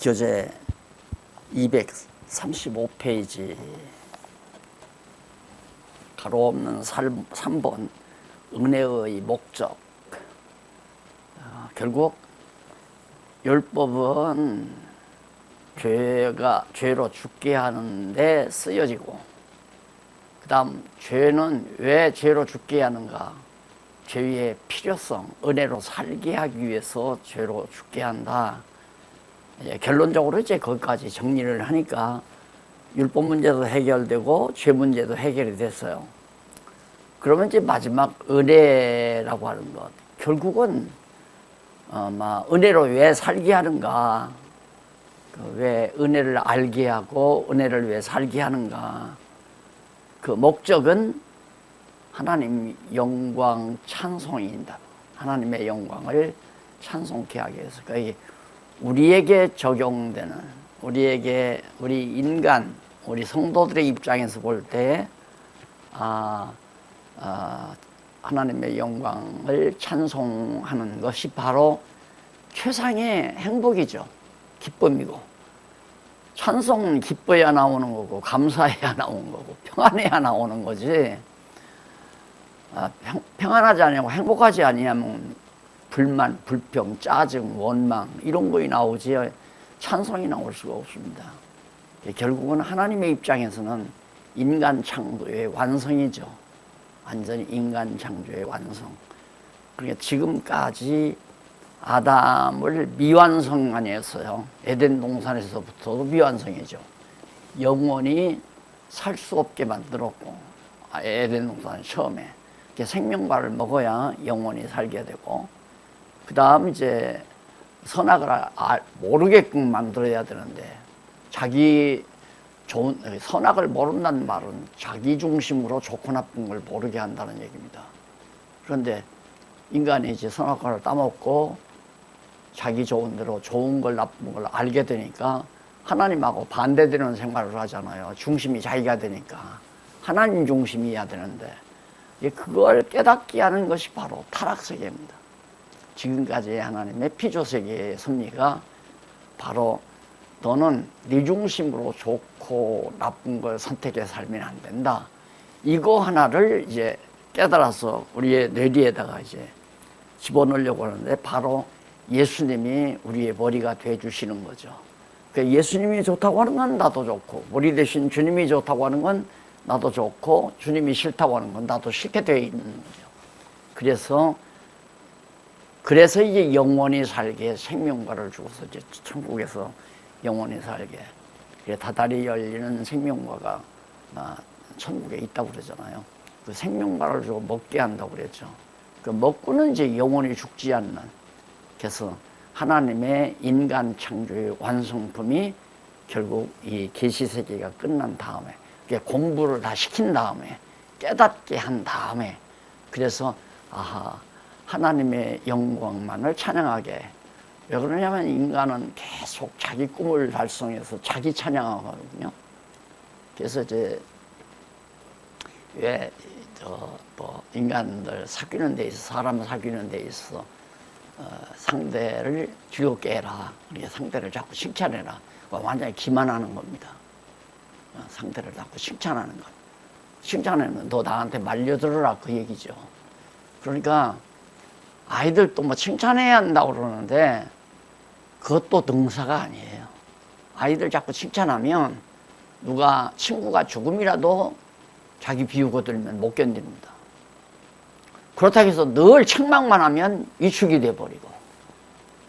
교재 235페이지 가로 없는 3번 은혜의 목적. 결국 율법은 죄로 죽게 하는데 쓰여지고, 그 다음 죄는 왜 죄로 죽게 하는가? 죄의 필요성, 은혜로 살게 하기 위해서 죄로 죽게 한다. 결론적으로 이제 거기까지 정리를 하니까 율법 문제도 해결되고 죄 문제도 해결이 됐어요. 그러면 이제 마지막 은혜라고 하는 것, 결국은 은혜로 왜 살게 하는가, 왜 은혜를 알게 하고 은혜를 왜 살게 하는가, 그 목적은 하나님 영광 찬송인다. 하나님의 영광을 찬송케 하기 위해서. 그러니까 우리에게 적용되는, 우리 인간, 우리 성도들의 입장에서 볼 때 하나님의 영광을 찬송하는 것이 바로 최상의 행복이죠. 기쁨이고, 찬송은 기뻐야 나오는 거고, 감사해야 나오는 거고, 평안해야 나오는 거지. 평안하지 아니하고 행복하지 아니하면 불만, 불평, 짜증, 원망 이런 거이 나오지 찬송이 나올 수가 없습니다. 결국은 하나님의 입장에서는 인간 창조의 완성이죠. 완전히 인간 창조의 완성. 그러니까 지금까지 아담을 미완성 아니었어요. 에덴 동산에서부터도 미완성이죠. 영원히 살 수 없게 만들었고, 에덴 동산 처음에 생명과를 먹어야 영원히 살게 되고, 그 다음 이제 선악을 모르게끔 만들어야 되는데, 선악을 모른다는 말은 자기 중심으로 좋고 나쁜 걸 모르게 한다는 얘기입니다. 그런데 인간이 이제 선악과를 따먹고 자기 좋은 대로 좋은 걸 나쁜 걸 알게 되니까 하나님하고 반대되는 생활을 하잖아요. 중심이 자기가 되니까 하나님 중심이어야 되는데, 그걸 깨닫게 하는 것이 바로 타락세계입니다. 지금까지의 하나님의 피조세계의 섭리가 바로 너는 네 중심으로 좋고 나쁜 걸 선택해 살면 안 된다. 이거 하나를 이제 깨달아서 우리의 뇌리에다가 이제 집어넣으려고 하는데, 바로 예수님이 우리의 머리가 돼 주시는 거죠. 그러니까 예수님이 좋다고 하는 건 나도 좋고, 머리 대신 주님이 좋다고 하는 건 나도 좋고, 주님이 싫다고 하는 건 나도 싫게 되어 있는 거죠. 그래서 이제 영원히 살게 생명과를 주고서 이제 천국에서 영원히 살게, 다달이 열리는 생명과가 천국에 있다고 그러잖아요. 그 생명과를 주고 먹게 한다고 그랬죠. 그 먹고는 이제 영원히 죽지 않는, 그래서 하나님의 인간 창조의 완성품이 결국 이 계시세계가 끝난 다음에, 공부를 다 시킨 다음에, 깨닫게 한 다음에, 그래서 하나님의 영광만을 찬양하게. 왜 그러냐면 인간은 계속 자기 꿈을 달성해서 자기 찬양하거든요. 그래서 이제 인간들 사귀는 데 있어, 사람 사귀는 데 있어 상대를 즐겁게 해라. 상대를 자꾸 칭찬해라. 완전히 기만하는 겁니다. 상대를 자꾸 칭찬하는 것. 칭찬하면 너 나한테 말려들어라, 그 얘기죠. 그러니까 아이들도 뭐 칭찬해야 한다고 그러는데 그것도 능사가 아니에요. 아이들 자꾸 칭찬하면 친구가 조금이라도 자기 비우고 들면 못 견딥니다. 그렇다고 해서 늘 책망만 하면 위축이 돼버리고.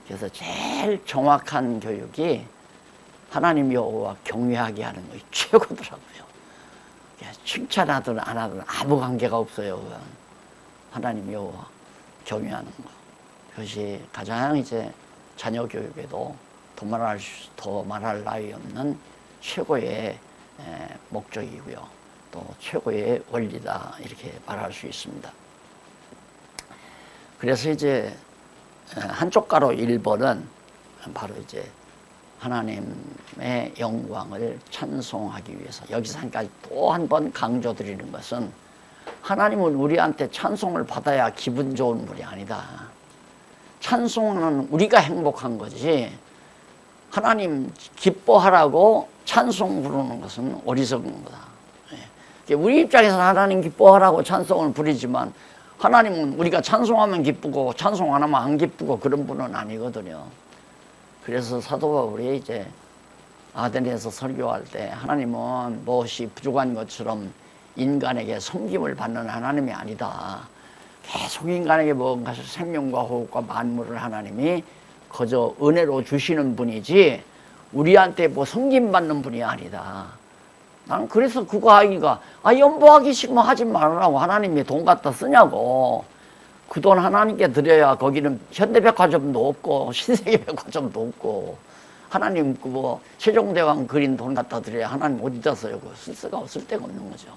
그래서 제일 정확한 교육이 하나님 여호와 경외하게 하는 것이 최고더라고요. 칭찬하든 안 하든 아무 관계가 없어요. 그건 하나님 여호와 경외하는 것. 그것이 가장 이제 자녀 교육에도 더 말할 나위 없는 최고의 목적이고요. 또 최고의 원리다, 이렇게 말할 수 있습니다. 그래서 이제 한쪽 가로 1번은 바로 이제 하나님의 영광을 찬송하기 위해서, 여기서 한 가지 또 한 번 강조드리는 것은, 하나님은 우리한테 찬송을 받아야 기분 좋은 분이 아니다. 찬송은 우리가 행복한 거지, 하나님 기뻐하라고 찬송 부르는 것은 어리석은 거다. 우리 입장에서는 하나님 기뻐하라고 찬송을 부리지만 하나님은 우리가 찬송하면 기쁘고 찬송 안 하면 안 기쁘고 그런 분은 아니거든요. 그래서 사도 바울이 이제 아덴에서 설교할 때 하나님은 무엇이 부족한 것처럼 인간에게 섬김을 받는 하나님이 아니다. 계속 인간에게 뭔가 생명과 호흡과 만물을 하나님이 그저 은혜로 주시는 분이지 우리한테 뭐 섬김받는 분이 아니다. 난 그래서 그거 하기가 연보하기 싫으면 하지 말라고 하나님이 돈 갖다 쓰냐고. 그 돈 하나님께 드려야 거기는 현대백화점도 없고 신세계백화점도 없고 하나님 그 뭐 세종대왕 그린 돈 갖다 드려야 하나님 어디다 써요? 쓸 데가 없는 거죠.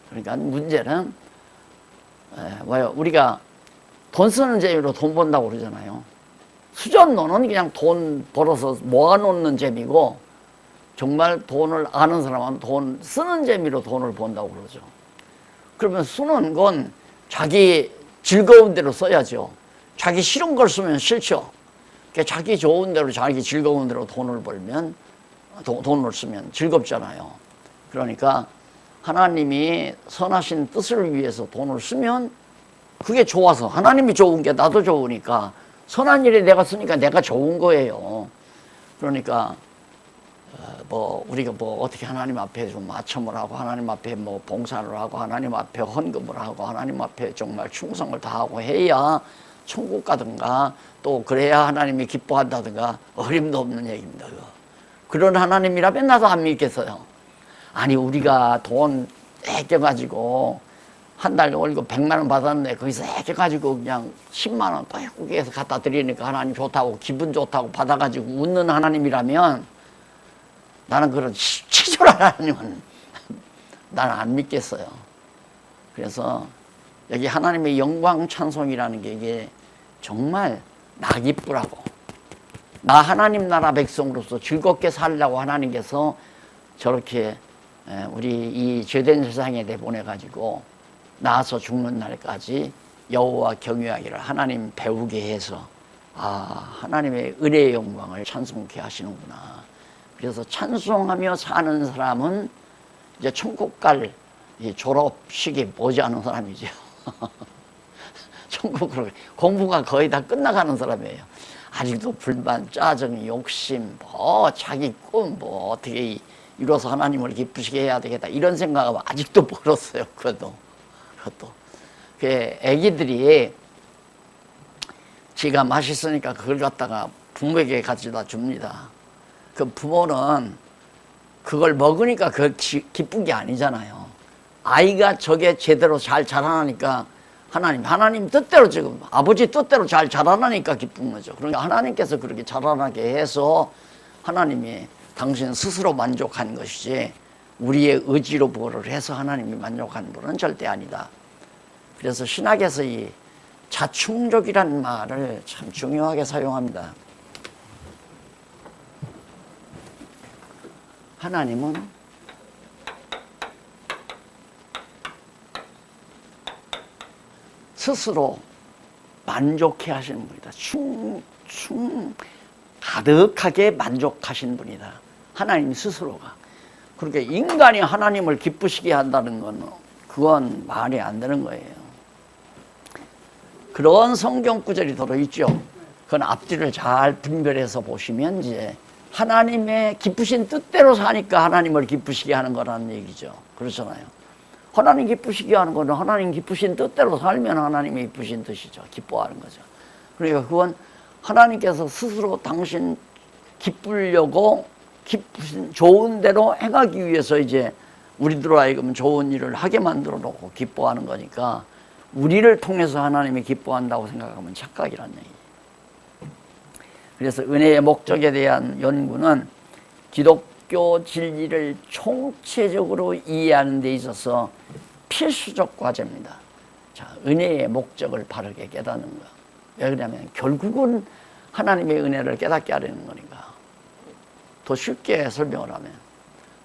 그러니까 문제는 뭐요? 우리가 돈 쓰는 재미로 돈 번다고 그러잖아요. 수전노는 그냥 돈 벌어서 모아놓는 재미고 정말 돈을 아는 사람은 돈 쓰는 재미로 돈을 번다고 그러죠. 그러면 쓰는 건 자기 즐거운 대로 써야죠. 자기 싫은 걸 쓰면 싫죠. 그러니까 자기 좋은 대로 자기 즐거운 대로 돈을 벌면 돈을 쓰면 즐겁잖아요. 그러니까 하나님이 선하신 뜻을 위해서 돈을 쓰면 그게 좋아서 하나님이 좋은 게 나도 좋으니까 선한 일에 내가 쓰니까 내가 좋은 거예요. 그러니까 우리가 어떻게 하나님 앞에 좀 마첨을 하고 하나님 앞에 봉사를 하고 하나님 앞에 헌금을 하고 하나님 앞에 정말 충성을 다하고 해야 천국 가든가 또 그래야 하나님이 기뻐한다든가 어림도 없는 얘기입니다. 그런 하나님이라면 나도 안 믿겠어요. 아니 우리가 돈 아껴가지고 한 달 월급 100만 원 받았는데 거기서 아껴가지고 그냥 10만 원 꾸역꾸역해서 갖다 드리니까 하나님 좋다고 기분 좋다고 받아가지고 웃는 하나님이라면 나는 그런 치졸한 하나님은 나는 안 믿겠어요. 그래서 여기 하나님의 영광 찬송이라는 게 이게 정말 나 기쁘라고 나 하나님 나라 백성으로서 즐겁게 살려고 하나님께서 저렇게 우리 이 죄된 세상에 내보내가지고 나아서 죽는 날까지 여호와 경유하기를 하나님 배우게 해서 하나님의 은혜의 영광을 찬송케 하시는구나. 그래서 찬송하며 사는 사람은 이제 천국 갈 졸업식이 머지않은 사람이죠. 천국으로 공부가 거의 다 끝나가는 사람이에요. 아직도 불만, 짜증, 욕심, 자기 꿈, 어떻게 이뤄서 하나님을 기쁘시게 해야 되겠다 이런 생각은 아직도 멀었어요. 그것도. 애기들이 지가 맛있으니까 그걸 갖다가 부모에게 가져다 줍니다. 그 부모는 그걸 먹으니까 기쁜 게 아니잖아요. 아이가 저게 제대로 잘 자라나니까 하나님 뜻대로 지금 아버지 뜻대로 잘 자라나니까 기쁜 거죠. 그러니까 하나님께서 그렇게 자라나게 해서 하나님이 당신 스스로 만족한 것이지 우리의 의지로 뭐를 해서 하나님이 만족한 분은 절대 아니다. 그래서 신학에서 이 자충족이라는 말을 참 중요하게 사용합니다. 하나님은 스스로 만족해 하시는 분이다. 가득하게 만족하신 분이다. 하나님 스스로가. 그러니까 인간이 하나님을 기쁘시게 한다는 건 그건 말이 안 되는 거예요. 그런 성경 구절이 들어있죠. 그건 앞뒤를 잘 분별해서 보시면 이제 하나님의 기쁘신 뜻대로 사니까 하나님을 기쁘시게 하는 거라는 얘기죠. 그렇잖아요. 하나님 기쁘시게 하는 거는 하나님 기쁘신 뜻대로 살면 하나님의 기쁘신 뜻이죠. 기뻐하는 거죠. 그러니까 그건 하나님께서 스스로 당신 기쁘려고 기쁘신 좋은 대로 행하기 위해서 이제 우리들로 하여금 좋은 일을 하게 만들어 놓고 기뻐하는 거니까 우리를 통해서 하나님이 기뻐한다고 생각하면 착각이란 얘기예요. 그래서 은혜의 목적에 대한 연구는 기독교 진리를 총체적으로 이해하는 데 있어서 필수적 과제입니다. 자, 은혜의 목적을 바르게 깨닫는 거. 왜 그러냐면 결국은 하나님의 은혜를 깨닫게 하려는 거니까. 더 쉽게 설명을 하면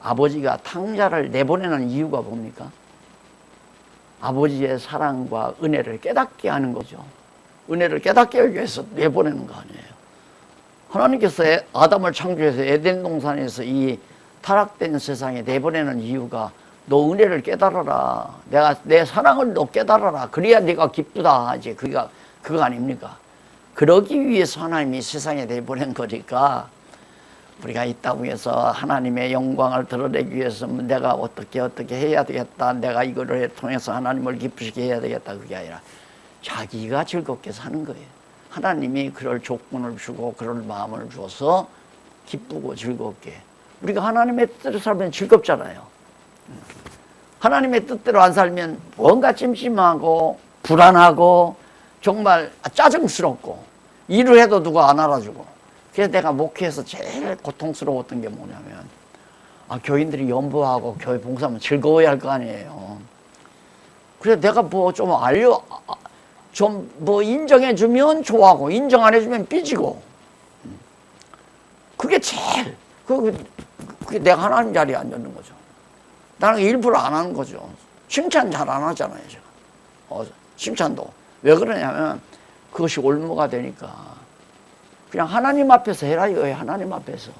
아버지가 탕자를 내보내는 이유가 뭡니까? 아버지의 사랑과 은혜를 깨닫게 하는 거죠. 은혜를 깨닫게 하기 위해서 내보내는 거 아니에요. 하나님께서 아담을 창조해서 에덴 동산에서 이 타락된 세상에 내보내는 이유가 너 은혜를 깨달아라. 내가 내 사랑을 너 깨달아라. 그래야 네가 기쁘다. 이제 그거 아닙니까? 그러기 위해서 하나님이 세상에 내보낸 거니까 우리가 이 땅에서 하나님의 영광을 드러내기 위해서 내가 어떻게 해야 되겠다. 내가 이거를 통해서 하나님을 기쁘시게 해야 되겠다. 그게 아니라 자기가 즐겁게 사는 거예요. 하나님이 그럴 조건을 주고 그럴 마음을 줘서 기쁘고 즐겁게. 우리가 하나님의 뜻대로 살면 즐겁잖아요. 하나님의 뜻대로 안 살면 뭔가 찜찜하고 불안하고 정말 짜증스럽고 일을 해도 누가 안 알아주고. 그래서 내가 목회에서 제일 고통스러웠던 게 뭐냐면 교인들이 연보하고 교회 봉사하면 즐거워야 할 거 아니에요. 그래서 내가 뭐 좀 좀 뭐 인정해주면 좋아하고 인정 안 해주면 삐지고. 그게 제일 그게 내가 하나님 자리에 앉는 거죠. 나는 일부러 안 하는 거죠. 칭찬 잘 안 하잖아요, 제가. 칭찬도. 왜 그러냐면 그것이 올무가 되니까. 그냥 하나님 앞에서 해라 이거예요. 하나님 앞에서.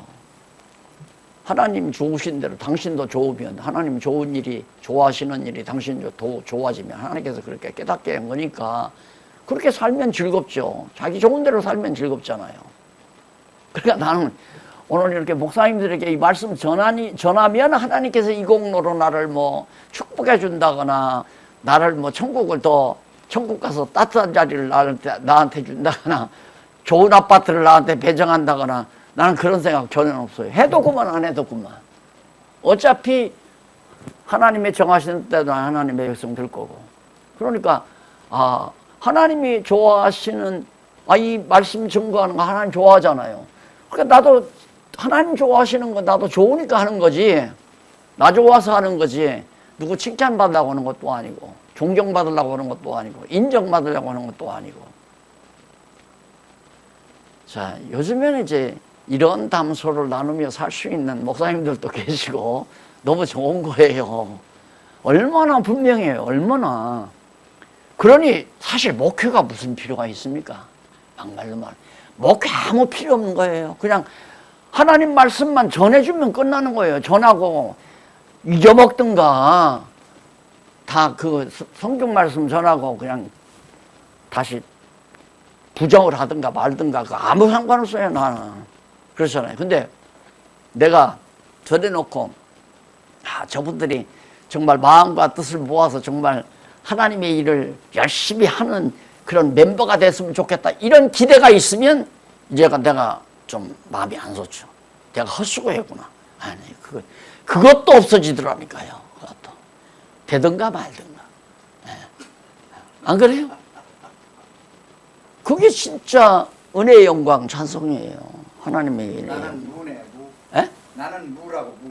하나님 좋으신 대로 당신도 좋으면 하나님 좋은 일이 좋아하시는 일이 당신도 더 좋아지면 하나님께서 그렇게 깨닫게 한 거니까 그렇게 살면 즐겁죠. 자기 좋은 대로 살면 즐겁잖아요. 그러니까 나는 오늘 이렇게 목사님들에게 이 말씀 전하면 하나님께서 이 공로로 나를 뭐 축복해 준다거나 나를 뭐 천국 가서 따뜻한 자리를 나한테 준다거나 좋은 아파트를 나한테 배정한다거나 나는 그런 생각 전혀 없어요. 해도 그만 안 해도 그만. 어차피 하나님의 정하시는 때도 하나님의 백성 될 거고. 그러니까 하나님이 좋아하시는 이 말씀 증거하는 거 하나님 좋아하잖아요. 그러니까 나도 하나님 좋아하시는 거 나도 좋으니까 하는 거지. 나 좋아서 하는 거지. 누구 칭찬받으려고 하는 것도 아니고 존경받으려고 하는 것도 아니고 인정받으려고 하는 것도 아니고. 자, 요즘에는 이제 이런 담소를 나누며 살 수 있는 목사님들도 계시고 너무 좋은 거예요. 얼마나 분명해요. 얼마나. 그러니 사실 목회가 무슨 필요가 있습니까? 막말로 말. 목회 아무 필요 없는 거예요. 그냥 하나님 말씀만 전해주면 끝나는 거예요. 전하고 잊어먹든가 다 그 성경 말씀 전하고 그냥 다시 부정을 하든가 말든가 아무 상관없어요. 나는 그렇잖아요. 근데 내가 전해놓고 저분들이 정말 마음과 뜻을 모아서 정말 하나님의 일을 열심히 하는 그런 멤버가 됐으면 좋겠다 이런 기대가 있으면 이제 내가 좀 마음이 안 좋죠. 내가 헛수고했구나. 아니 그것도 없어지더라니까요. 그것도 되든가 말든가. 안 그래요? 그게 진짜 은혜의 영광 찬송이에요. 하나님의 일이에요. 나는 무네 무. 에? 나는 무라고 무.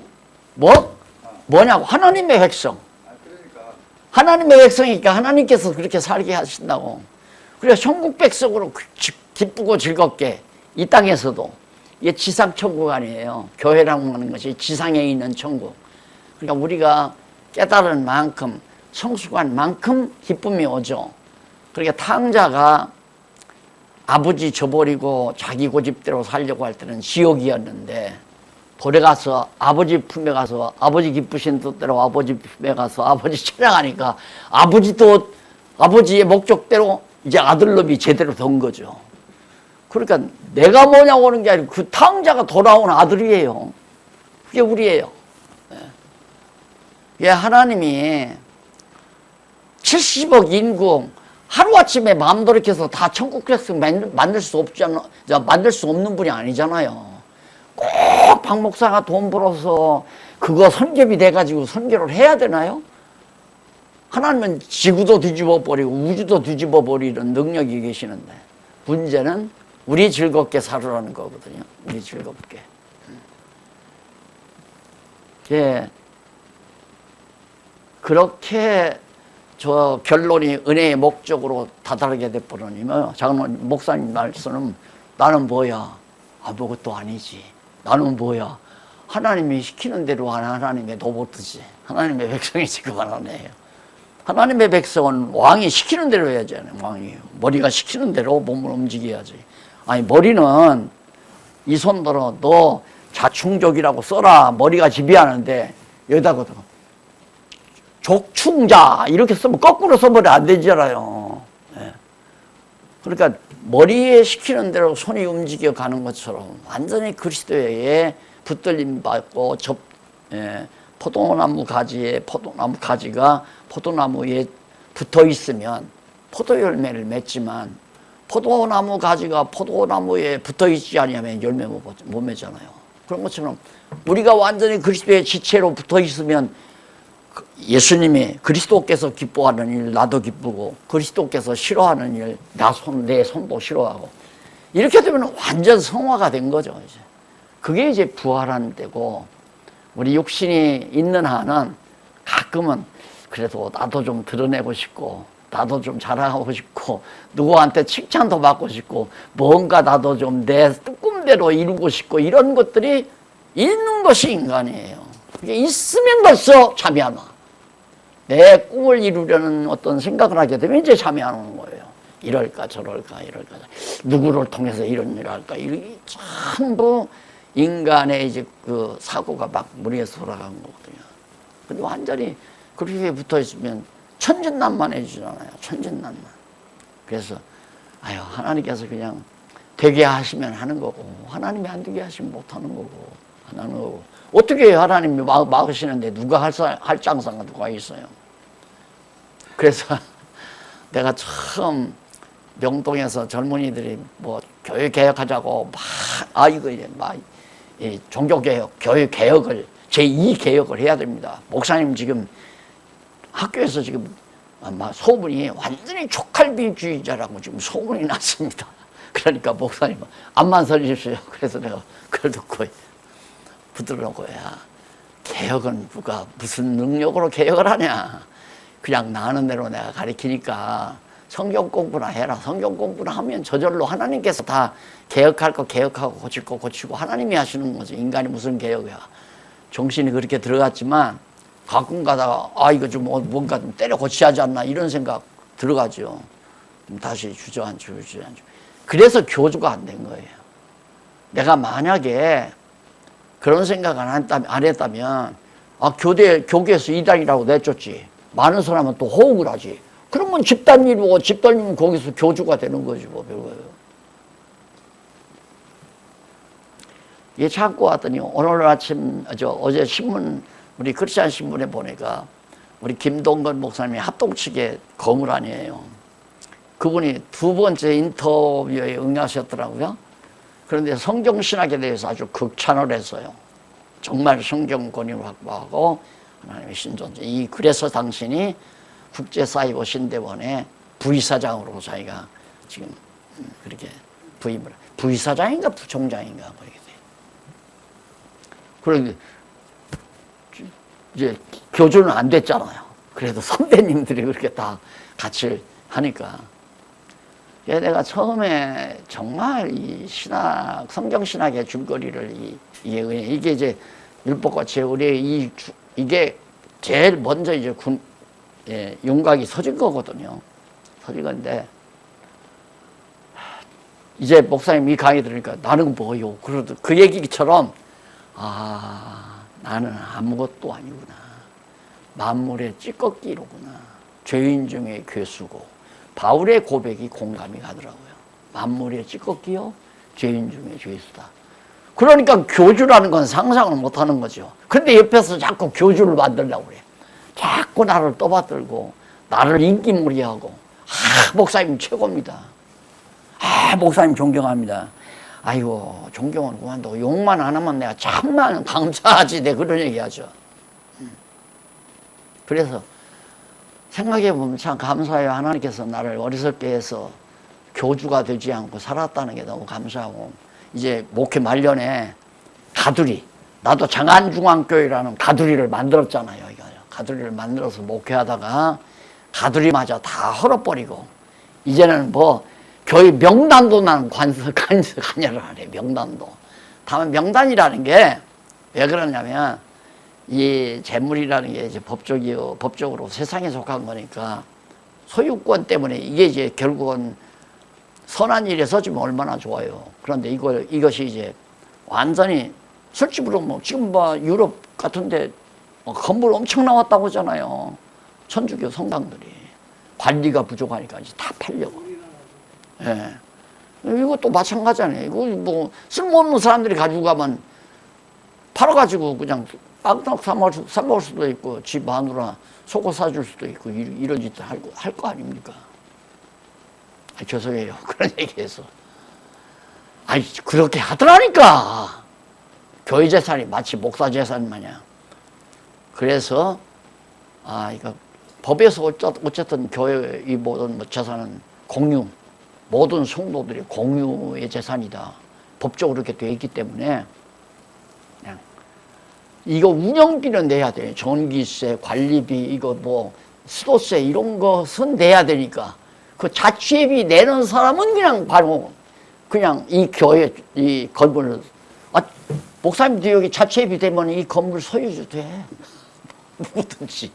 뭐? 뭐냐고? 하나님의 백성. 그러니까 하나님의 백성이니까 하나님께서 그렇게 살게 하신다고. 그래서 천국 백성으로 기쁘고 즐겁게 이 땅에서도 이게 지상 천국 아니에요. 교회라고 하는 것이 지상에 있는 천국. 그러니까 우리가 깨달은 만큼 성숙한 만큼 기쁨이 오죠. 그러니까 탕자가 아버지 저버리고 자기 고집대로 살려고 할 때는 지옥이었는데 돌에 가서 아버지 품에 가서 아버지 기쁘신 뜻대로 아버지 품에 가서 아버지 찬양하니까 아버지도 아버지의 목적대로 이제 아들놈이 제대로 된 거죠. 그러니까 내가 뭐냐고 하는 게 아니고 그 탕자가 돌아온 아들이에요. 그게 우리예요. 예, 하나님이 70억 인구 하루아침에 마음 돌이켜서 다 천국 백성 만들 수 없는 분이 아니잖아요. 꼭 박 목사가 돈 벌어서 그거 선ገብ이 돼가지고 선교를 해야 되나요? 하나님은 지구도 뒤집어 버리고 우주도 뒤집어 버리는 능력이 계시는데 문제는 우리 즐겁게 살으라는 거거든요. 우리 즐겁게. 예. 그렇게 저 결론이 은혜의 목적으로 다다르게 돼버리면 장로님 목사님 말씀은 나는 뭐야? 아무것도 아니지. 나는 뭐야? 하나님이 시키는 대로 하는 하나님의 로봇이지. 하나님의 백성이지 그만 하네요. 하나님의 백성은 왕이 시키는 대로 해야지. 왕이 머리가 시키는 대로 몸을 움직여야지. 아니 머리는 이 손들어 너 자충족이라고 써라. 머리가 지비하는데 여기다가 족충자 이렇게 쓰면 거꾸로 써버려 안 되잖아요. 예. 그러니까 머리에 시키는 대로 손이 움직여 가는 것처럼 완전히 그리스도에 붙들림 받고 포도나무 가지에 포도나무 가지가 포도나무에 붙어 있으면 포도 열매를 맺지만 포도나무 가지가 포도나무에 붙어 있지 않으면 열매 못 맺잖아요. 그런 것처럼 우리가 완전히 그리스도의 지체로 붙어 있으면 예수님이 그리스도께서 기뻐하는 일 나도 기쁘고 그리스도께서 싫어하는 일 내 손도 싫어하고 이렇게 되면 완전 성화가 된 거죠. 이제 그게 이제 부활하는 때고 우리 육신이 있는 한은 가끔은 그래도 나도 좀 드러내고 싶고 나도 좀 자랑하고 싶고 누구한테 칭찬도 받고 싶고 뭔가 나도 좀 내 꿈대로 이루고 싶고 이런 것들이 있는 것이 인간이에요. 그게 있으면 벌써 잠이 안 와. 내 꿈을 이루려는 어떤 생각을 하게 되면 이제 잠이 안 오는 거예요. 이럴까 저럴까 누구를 통해서 이런 일을 할까 이게 전부 인간의 이제 그 사고가 막 무리해서 돌아간 거거든요. 근데 완전히 그렇게 붙어 있으면 천진난만해지잖아요. 천진난만. 그래서 하나님께서 그냥 되게 하시면 하는 거고 하나님이 안 되게 하시면 못 하는 거고 안 하는 거고 어떻게 하나님이 막으시는데 누가 할 장사가 누가 있어요. 그래서 내가 처음 명동에서 젊은이들이 뭐 교회 개혁하자고 이 종교개혁, 교회개혁을 제2개혁을 해야 됩니다. 목사님 지금 학교에서 지금 아마 소문이 완전히 촉할비주의자라고 지금 소문이 났습니다. 그러니까 목사님 암만 설리십시오. 그래서 내가 그걸 듣고 부드러운 거야. 개혁은 누가 무슨 능력으로 개혁을 하냐. 그냥 나는 대로 내가 가르치니까 성경 공부나 해라. 성경 공부나 하면 저절로 하나님께서 다 개혁할 거 개혁하고 고칠 거 고치고 하나님이 하시는 거지. 인간이 무슨 개혁이야. 정신이 그렇게 들어갔지만 가끔 가다가 이거 좀 뭔가 좀 때려 고치지 않나 이런 생각 들어가죠. 다시 주저앉죠. 그래서 교주가 안 된 거예요. 내가 만약에 그런 생각 안 했다면 교계에서 이단이라고 내쫓지. 많은 사람은 또 호응을 하지. 그러면 집단 이루고 집단이면 거기서 교주가 되는 거지 뭐 별거예요. 예, 참고 왔더니 오늘 아침 어제 신문 우리 크리스찬 신문에 보니까 우리 김동건 목사님이 합동측의 거물아니에요. 그분이 두 번째 인터뷰에 응하셨더라고요. 그런데 성경신학에 대해서 아주 극찬을 했어요. 정말 성경 권위를 확보하고 하나님의 신존재. 그래서 당신이 국제사이버 신대원의 부이사장으로 자기가 지금 그렇게 부임을 부이사장인가 부총장인가 그렇게 돼. 그리고 이제 교주는 안 됐잖아요. 그래도 선배님들이 그렇게 다 같이 하니까. 내가 처음에 정말 이 성경신학의 줄거리를 이게 이제 율법과 제의의 이게 제일 먼저 이제 윤곽이 서진 거거든요. 서진 건데, 이제 목사님 이 강의 들으니까 나는 뭐요? 그러도 그 얘기처럼, 나는 아무것도 아니구나. 만물의 찌꺼기로구나. 죄인 중에 괴수고. 바울의 고백이 공감이 가더라고요. 만물의 찌꺼기요, 죄인 중에 죄수다. 그러니까 교주라는 건 상상을 못 하는 거죠. 근데 옆에서 자꾸 교주를 만들려고 그래. 자꾸 나를 떠받들고, 나를 인기몰이하고, 목사님 최고입니다. 목사님 존경합니다. 아이고, 존경은 그만두고 욕만 안 하면 내가 참만 감사하지. 내 그런 얘기 하죠. 그래서 생각해보면 참 감사해요. 하나님께서 나를 어리석게 해서 교주가 되지 않고 살았다는 게 너무 감사하고, 이제 목회 말년에 가두리, 나도 장안중앙교회라는 가두리를 만들었잖아요. 가두리를 만들어서 목회하다가 가두리마저 다 헐어버리고, 이제는 뭐 교회 명단도 난 관여를 안 해. 명단도. 다만 명단이라는 게 왜 그러냐면, 이 재물이라는 게 이제 법적으로 세상에 속한 거니까 소유권 때문에 이게 이제 결국은 선한 일에 써주면 얼마나 좋아요. 그런데 이것이 이제 완전히 솔직히로 뭐 지금 뭐 유럽 같은데 건물 엄청 나왔다고 하잖아요. 천주교 성당들이 관리가 부족하니까 이제 다 팔려고. 예. 이것도 마찬가지잖아요. 이거 뭐 쓸모없는 사람들이 가지고 가면 팔아가지고 그냥 빵떡 사 먹을 수도 있고 집 마누라 속옷 사줄 수도 있고 이런 짓도 할 거 아닙니까? 죄송해요. 그런 얘기해서. 아니 그렇게 하더라니까. 교회 재산이 마치 목사 재산 마냥. 그래서 이거 법에서 어쨌든 교회 이 모든 재산은 공유, 모든 성도들이 공유의 재산이다. 법적으로 그렇게 되어 있기 때문에 그냥 이거 운영비는 내야 돼요. 전기세, 관리비, 이거 뭐 수도세 이런 것은 내야 되니까 그 자취비 내는 사람은 그냥 바로 그냥 이 교회 이 건물을 목사님도 여기 자취비 되면 이 건물 소유주 돼. 누구든지.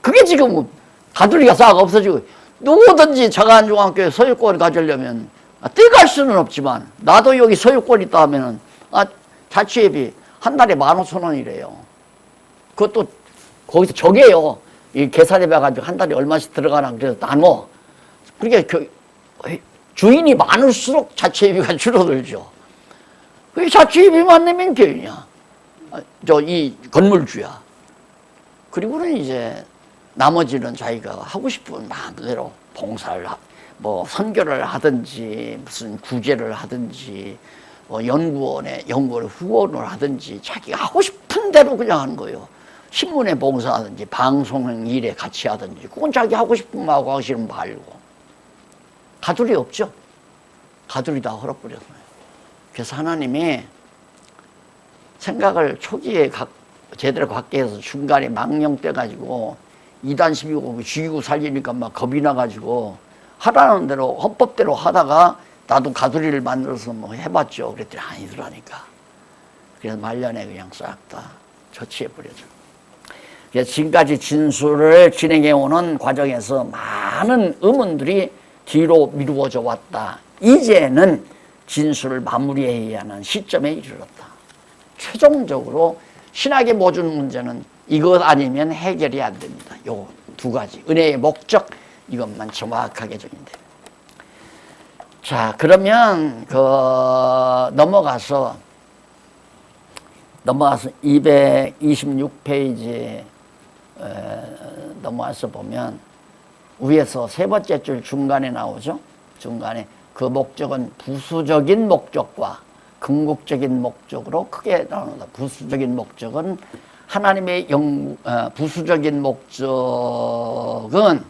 그게 지금 가두리가 싹 없어지고 누구든지 자가안중학교에 소유권을 가지려면 떼갈 수는 없지만 나도 여기 소유권 있다 하면은 자취비 한 달에 15,000원이래요. 그것도 거기서 저게요. 이 계산해봐가지고 한 달에 얼마씩 들어가나 그래서 나눠. 그러니까 주인이 많을수록 자취비가 줄어들죠. 그 자취비만 내면 교인이야. 이 건물주야. 그리고는 이제 나머지는 자기가 하고 싶은 마음대로 봉사를 뭐 선교를 하든지 무슨 구제를 하든지 뭐 연구원에 후원을 하든지 자기가 하고 싶은 대로 그냥 하는 거예요. 신문에 봉사하든지 방송 일에 같이 하든지 그건 자기 하고 싶은 마음하고 하기 싫으면 말고. 가두리 없죠. 가두리 다 헐어버렸어요. 그래서 하나님이 생각을 초기에 제대로 갖게 해서 중간에 망령돼가지고 이단 시비고 죽이고 살리니까 막 겁이 나가지고 하라는 대로 헌법대로 하다가 나도 가두리를 만들어서 뭐 해봤죠. 그랬더니 아니더라니까. 그래서 말년에 그냥 싹 다 처치해버려죠. 그래서 지금까지 진술을 진행해오는 과정에서 많은 의문들이 뒤로 미루어져 왔다. 이제는 진술을 마무리해야 하는 시점에 이르렀다. 최종적으로 신학의 모든 문제는 이것 아니면 해결이 안 됩니다. 요 두 가지. 은혜의 목적, 이것만 정확하게 정의돼. 자, 그러면 넘어가서 226페이지에 넘어와서 보면 위에서 세 번째 줄 중간에 나오죠. 중간에 그 목적은 부수적인 목적과 궁극적인 목적으로 크게 나눕니다. 부수적인 목적은 하나님의 부수적인 목적은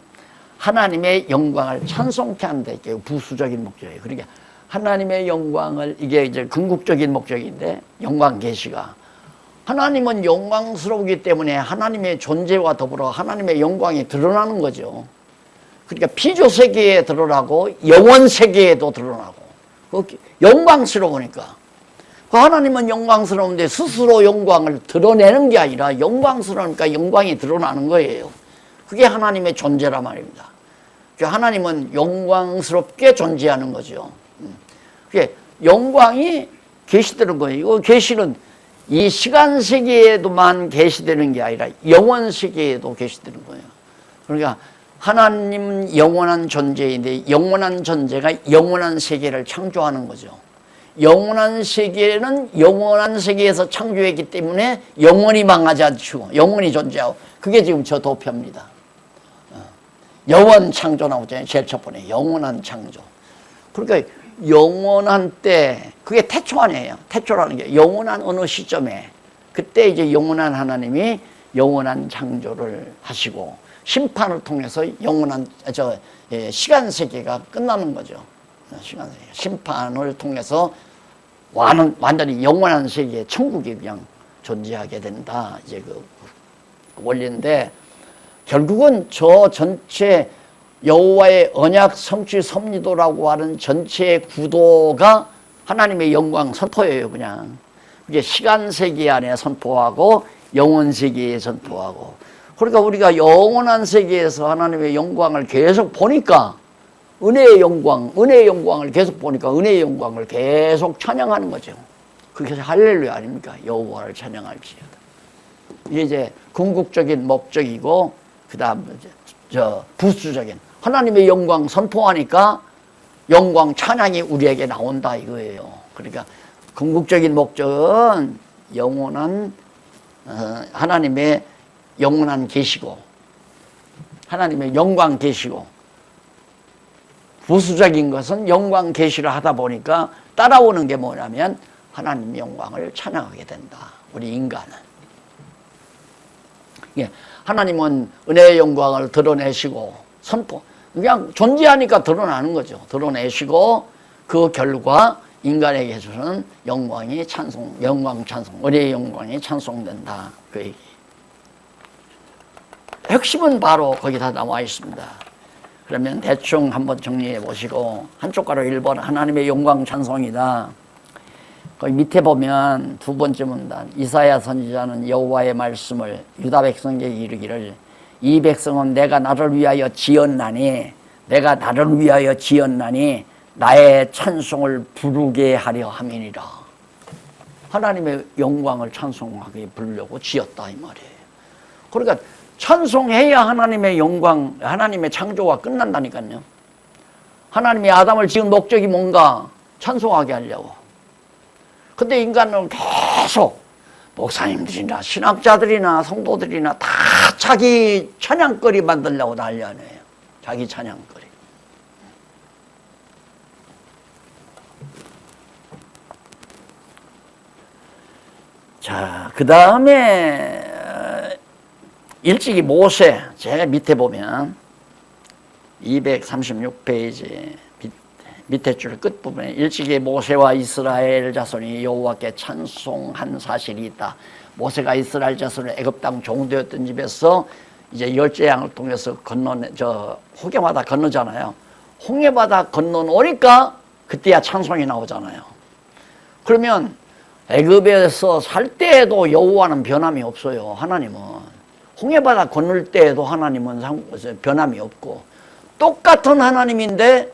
하나님의 영광을 찬송케 한다. 이게 부수적인 목적이에요. 그러니까 하나님의 영광을 이게 이제 궁극적인 목적인데 영광 계시가 하나님은 영광스러우기 때문에 하나님의 존재와 더불어 하나님의 영광이 드러나는 거죠. 그러니까 피조 세계에 드러나고 영원 세계에도 드러나고 영광스러우니까 하나님은 영광스러운데 스스로 영광을 드러내는 게 아니라 영광스러우니까 영광이 드러나는 거예요. 그게 하나님의 존재란 말입니다. 하나님은 영광스럽게 존재하는 거죠. 그게 영광이 계시되는 거예요. 이거 계시는 이 시간 세계에도만 계시되는 게 아니라 영원 세계에도 계시되는 거예요. 그러니까 하나님은 영원한 존재인데 영원한 존재가 영원한 세계를 창조하는 거죠. 영원한 세계는 영원한 세계에서 창조했기 때문에 영원히 망하지 않고 영원히 존재하고 그게 지금 저 도표입니다. 영원 창조 나오잖아요. 제일 첫 번에 영원한 창조. 그러니까 영원한 때 그게 태초 아니에요. 태초라는 게 영원한 어느 시점에 그때 이제 영원한 하나님이 영원한 창조를 하시고 심판을 통해서 영원한 시간 세계가 끝나는 거죠. 시간 세계 심판을 통해서 완전히 영원한 세계 천국이 그냥 존재하게 된다. 이제 그 원리인데 결국은 저 전체 여호와의 언약 성취 섭리도라고 하는 전체의 구도가 하나님의 영광 선포예요. 그냥 이게 시간 세계 안에 선포하고 영원 세계에 선포하고 그러니까 우리가 영원한 세계에서 하나님의 영광을 계속 보니까 은혜의 영광을 계속 보니까 은혜의 영광을 계속 찬양하는 거죠. 그게 할렐루야 아닙니까? 여호와를 찬양할지어다. 이게 이제 궁극적인 목적이고 그 다음 저 부수적인 하나님의 영광 선포하니까 영광 찬양이 우리에게 나온다 이거예요. 그러니까 궁극적인 목적은 영원한 하나님의 영원한 계시고 하나님의 영광 계시고 부수적인 것은 영광 계시를 하다 보니까 따라오는 게 뭐냐면 하나님 영광을 찬양하게 된다. 우리 인간은. 예, 하나님은 은혜의 영광을 드러내시고 선포 그냥 존재하니까 드러나는 거죠. 드러내시고 그 결과 인간에게서는 영광이 찬송, 영광 찬송, 은혜의 영광이 찬송된다. 그 얘기. 핵심은 바로 거기다 나와 있습니다. 그러면 대충 한번 정리해 보시고 한쪽 가로 1번 하나님의 영광 찬송이다. 거기 밑에 보면 두 번째 문단 이사야 선지자는 여호와의 말씀을 유다 백성에게 이르기를 이 백성은 내가 나를 위하여 지었나니 내가 나를 위하여 지었나니 나의 찬송을 부르게 하려 함이니라. 하나님의 영광을 찬송하게 부르려고 지었다 이 말이에요. 그러니까 찬송해야 하나님의 영광, 하나님의 창조가 끝난다니까요. 하나님이 아담을 지은 목적이 뭔가? 찬송하게 하려고. 근데 인간은 계속 목사님들이나 신학자들이나 성도들이나 다 자기 찬양거리 만들려고 난리하네요. 자기 찬양거리. 자, 그 다음에 일찍이 모세, 제가 밑에 보면 236페이지 밑에 줄 끝부분에 일찍이 모세와 이스라엘 자손이 여호와께 찬송한 사실이 있다. 모세가 이스라엘 자손을 애굽 땅 종되었던 집에서 이제 열재양을 통해서 홍해바다 건너잖아요. 홍해바다 건너오니까 그때야 찬송이 나오잖아요. 그러면 애굽에서 살 때에도 여호와는 변함이 없어요. 하나님은 홍해바다 건널 때에도 하나님은 변함이 없고 똑같은 하나님인데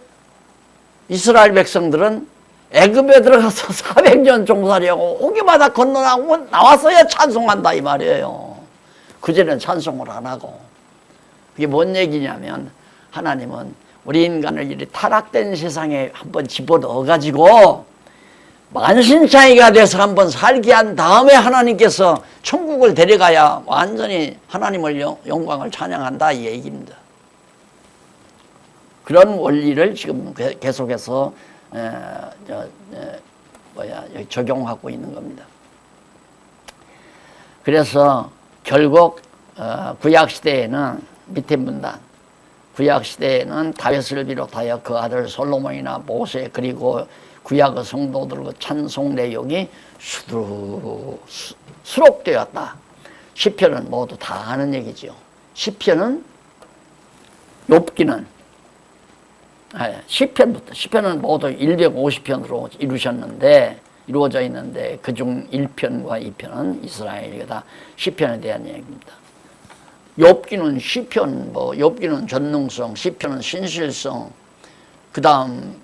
이스라엘 백성들은 애굽에 들어가서 400년 종살이하고 홍해바다 건너고 나왔어야 찬송한다 이 말이에요. 그전에는 찬송을 안 하고. 그게 뭔 얘기냐면 하나님은 우리 인간을 이렇게 타락된 세상에 한번 집어넣어가지고 만신창이가 돼서 한번 살게 한 다음에 하나님께서 천국을 데려가야 완전히 하나님을 영광을 찬양한다 이 얘기입니다. 그런 원리를 지금 계속해서 적용하고 있는 겁니다. 그래서 결국 구약시대에는 밑에 문단 구약시대에는 다윗을 비롯하여 그 아들 솔로몬이나 모세 그리고 구약의 성도들의 찬송 내용이 수록되었다. 시편은 모두 다 아는 얘기죠. 시편은 욥기는 시편은 모두 150편으로 이루어져 있는데 그중 1편과 2편은 이스라엘이다. 시편에 대한 얘기입니다. 욥기는 시편, 욥기는 전능성, 시편은 신실성, 그 다음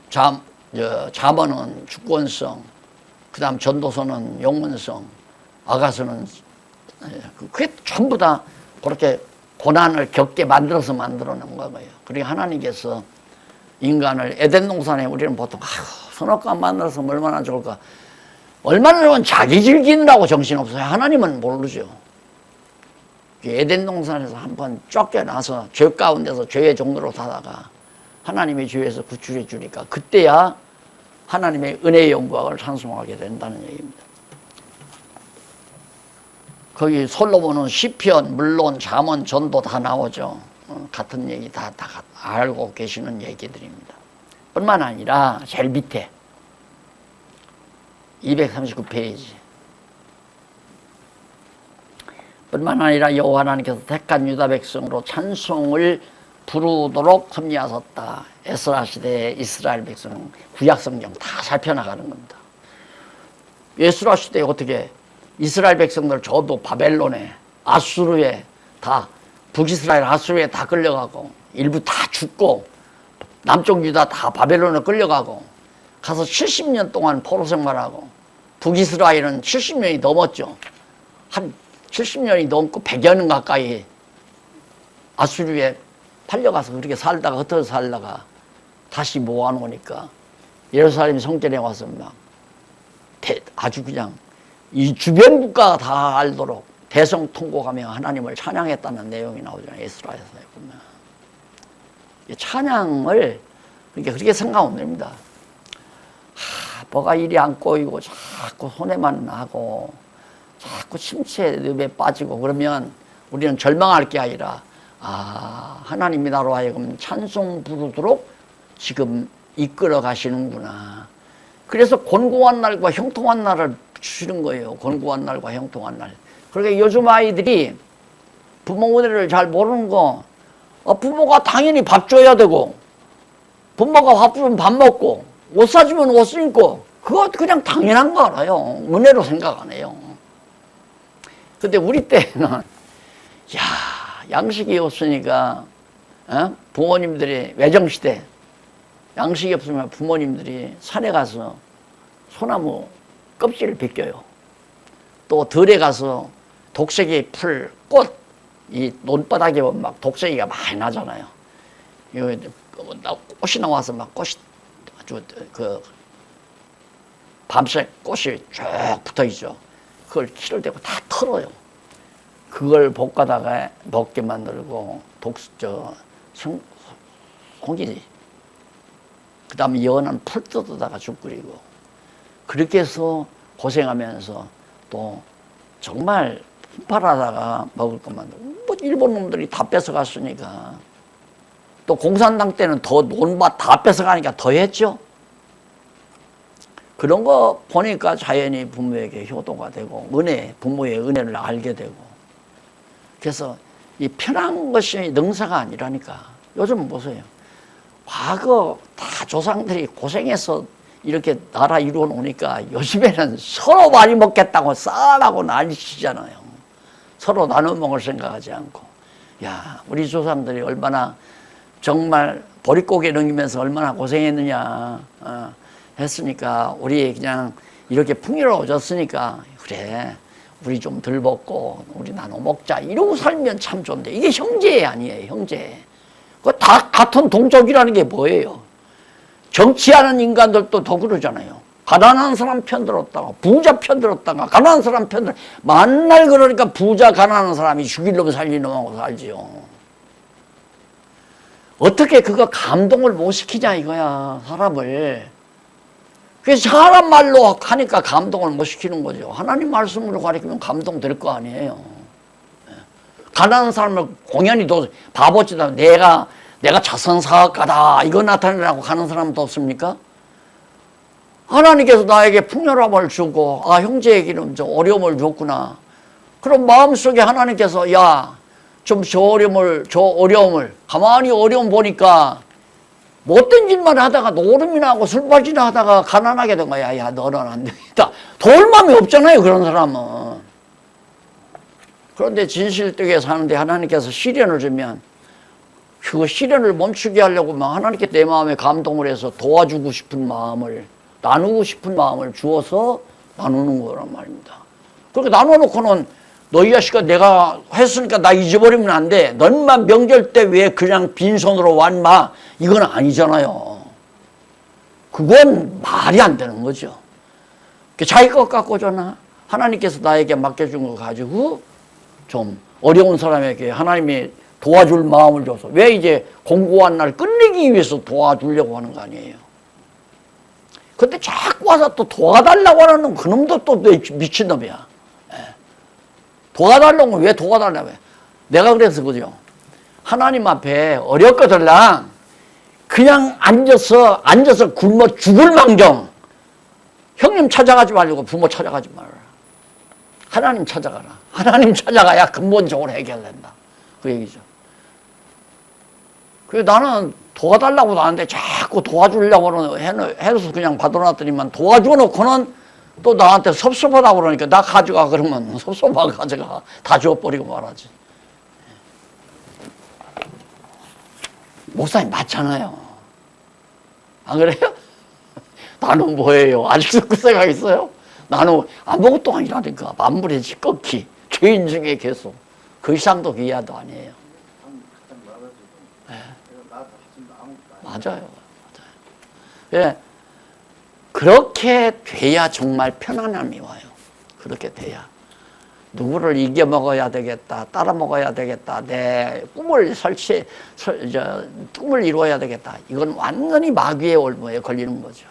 잠언은 주권성, 그 다음 전도서는 영문성, 아가서는 그게 전부 다 그렇게 고난을 겪게 만들어서 만들어낸 거예요. 그리고 하나님께서 인간을 에덴 동산에 우리는 보통 선악과 만들어서 얼마나 좋을까. 얼마나 좋은 자기 즐기느라고 정신없어요. 하나님은 모르죠. 에덴 동산에서 한번 쫓겨나서 죄 가운데서 죄의 종로로 살다가 하나님의 죄에서 구출해 주니까 그때야 하나님의 은혜의 영광을 찬송하게 된다는 얘기입니다. 거기 솔로몬은 시편, 물론 잠언, 전도 다 나오죠. 같은 얘기 다 알고 계시는 얘기들입니다. 뿐만 아니라 제일 밑에 239페이지 뿐만 아니라 여호와 하나님께서 택한 유다 백성으로 찬송을 부르도록 섭리하셨다. 에스라 시대의 이스라엘 백성 구약성경 다 살펴나가는 겁니다. 에스라 시대에 어떻게 이스라엘 백성들 저도 바벨론에 아수르에 다 북이스라엘 아수르에 다 끌려가고 일부 다 죽고 남쪽 유다 다 바벨론에 끌려가고 가서 70년 동안 포로 생활하고 북이스라엘은 70년이 넘었죠. 한 70년이 넘고 100여 년 가까이 아수르에 팔려가서 그렇게 살다가 흩어져 살다가 다시 모아놓으니까 예루살렘 성전에 와서 막 아주 그냥 이 주변 국가가 다 알도록 대성통곡하며 하나님을 찬양했다는 내용이 나오잖아요. 에스라에서 보면. 찬양을 그렇게 생각하면 됩니다. 뭐가 일이 안 꼬이고 자꾸 손해만 나고 자꾸 침체에 빠지고 그러면 우리는 절망할 게 아니라 하나님이 나로 하여금 찬송 부르도록 지금 이끌어 가시는구나. 그래서 곤고한 날과 형통한 날을 주시는 거예요. 곤고한 날과 형통한 날. 그러니까 요즘 아이들이 부모 은혜를 잘 모르는 거, 부모가 당연히 밥 줘야 되고, 부모가 밥 주면 밥 먹고, 옷 사주면 옷 입고, 그거 그냥 당연한 거 알아요. 은혜로 생각 안 해요. 근데 우리 때는, 양식이 없으니까, 부모님들이, 외정시대, 양식이 없으면 부모님들이 산에 가서 소나무 껍질을 벗겨요. 또 들에 가서 독색이 풀, 꽃, 이 논바닥에 보면 막 독색이가 많이 나잖아요. 꽃이 나와서 막 꽃이 아주 밤색 꽃이 쭉 붙어 있죠. 그걸 키를 대고 다 털어요. 그걸 볶아다가 먹게 만들고 송이 그 다음에 연한 풀 뜯어다가 죽 끓이고 그렇게 해서 고생하면서 또 정말 품팔하다가 먹을 것만 뭐 일본 놈들이 다 뺏어갔으니까 또 공산당 때는 더 논밭 다 뺏어가니까 더 했죠. 그런 거 보니까 자연히 부모에게 효도가 되고 부모의 은혜를 알게 되고 그래서 이 편한 것이 능사가 아니라니까. 요즘 보세요. 과거 다 조상들이 고생해서 이렇게 나라 이루어 놓으니까 요즘에는 서로 많이 먹겠다고 싸라고 난리치잖아요. 서로 나눠 먹을 생각하지 않고. 우리 조상들이 얼마나 정말 보릿고개 넘기면서 얼마나 고생했느냐 했으니까 우리 그냥 이렇게 풍요로워졌으니까 그래 우리 좀 덜 먹고 우리 나눠 먹자 이러고 살면 참 좋은데 이게 형제 아니에요. 형제. 그 다 같은 동족이라는 게 뭐예요? 정치하는 인간들도 더 그러잖아요. 가난한 사람 편들었다가 부자 편들었다가 가난한 사람 편들 만날 그러니까 부자 가난한 사람이 죽일 놈 살릴 놈하고 살지요. 어떻게 그거 감동을 못 시키냐 이거야 사람을. 그래서 사람 말로 하니까 감동을 못 시키는 거죠. 하나님 말씀으로 가르치면 감동될 거 아니에요. 가난한 사람을 공연히 바보짓 하고 내가 자선사업가다 이거 나타내라고 가는 사람도 없습니까? 하나님께서 나에게 풍요로움을 주고 형제에게는 좀 어려움을 줬구나. 그럼 마음속에 하나님께서 좀 저 어려움을 가만히 어려움 보니까 못된 짓만 하다가 노름이나 하고 술바지나 하다가 가난하게 된 거야. 너는 안 되겠다. 도울 마음이 없잖아요 그런 사람은. 그런데 진실되게 사는데 하나님께서 시련을 주면 그 시련을 멈추게 하려고 막 하나님께 내 마음에 감동을 해서 도와주고 싶은 마음을 나누고 싶은 마음을 주어서 나누는 거란 말입니다. 그렇게 나눠놓고는 너희 자식아 내가 했으니까 나 잊어버리면 안 돼. 너만 명절 때 왜 그냥 빈손으로 왔마? 이건 아니잖아요. 그건 말이 안 되는 거죠. 자기 것 갖고 줬나? 하나님께서 나에게 맡겨준 거 가지고 좀 어려운 사람에게 하나님이 도와줄 마음을 줘서 왜 이제 공고한 날 끝내기 위해서 도와주려고 하는 거 아니에요. 근데 자꾸 와서 또 도와달라고 하는 그놈도 또 미친놈이야. 도와달라고 왜 도와달라고 해? 내가 그래서 그죠. 하나님 앞에 어렵거들랑 그냥 앉아서 굶어 죽을 망정. 형님 찾아가지 말고 부모 찾아가지 말아라. 하나님 찾아가라. 하나님 찾아가야 근본적으로 해결된다. 그 얘기죠. 그래서 나는 도와달라고 하는데 자꾸 도와주려고 해서 그냥 받아놨더니만 도와줘놓고는 또 나한테 섭섭하다고 그러니까 나 가져가 그러면 섭섭하게 가져가. 다 줘버리고 말하지. 목사님 맞잖아요. 안 그래요? 나는 뭐예요? 아직도 그 생각 있어요? 나는 아무것도 아니라니까. 만물의 찌꺼기. 죄인 중에 계속. 그 이상도 귀하도 아니에요. 맞아요. 예. 그렇게 돼야 정말 편안함이 와요. 그렇게 돼야. 누구를 이겨먹어야 되겠다, 따라먹어야 되겠다, 내 꿈을 꿈을 이루어야 되겠다. 이건 완전히 마귀의 올무에 걸리는 거죠.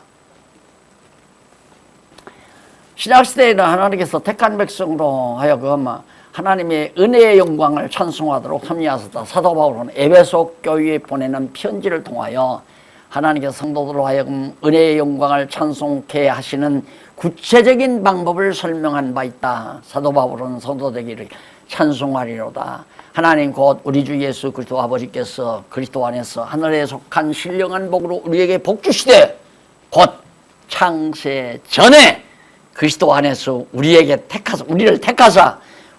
신약시대에는 하나님께서 택한 백성으로 하여금 하나님의 은혜의 영광을 찬송하도록 섭리하셨다. 사도 바울은 에베소 교회에 보내는 편지를 통하여 하나님께서 성도들로 하여금 은혜의 영광을 찬송케 하시는 구체적인 방법을 설명한 바 있다. 사도 바울은 성도되기를 찬송하리로다. 하나님 곧 우리 주 예수 그리스도 아버지께서 그리스도 안에서 하늘에 속한 신령한 복으로 우리에게 복 주시되 곧 창세 전에 그리스도 안에서 우리를 택하사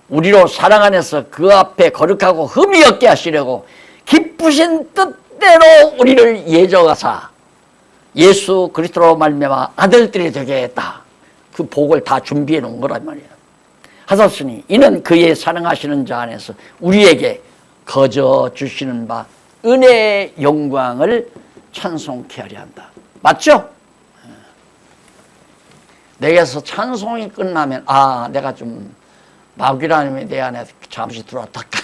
우리로 사랑 안에서 그 앞에 거룩하고 흠이 없게 하시려고 기쁘신 뜻대로 우리를 예정하사 예수 그리스도로 말미암아 아들들이 되게 했다. 그 복을 다 준비해 놓은 거란 말이야. 하셨으니 이는 그의 사랑하시는 자 안에서 우리에게 거저 주시는 바 은혜의 영광을 찬송케 하려 한다. 맞죠? 내게서 찬송이 끝나면 내가 좀 마귀라는 내 안에 잠시 들어왔다가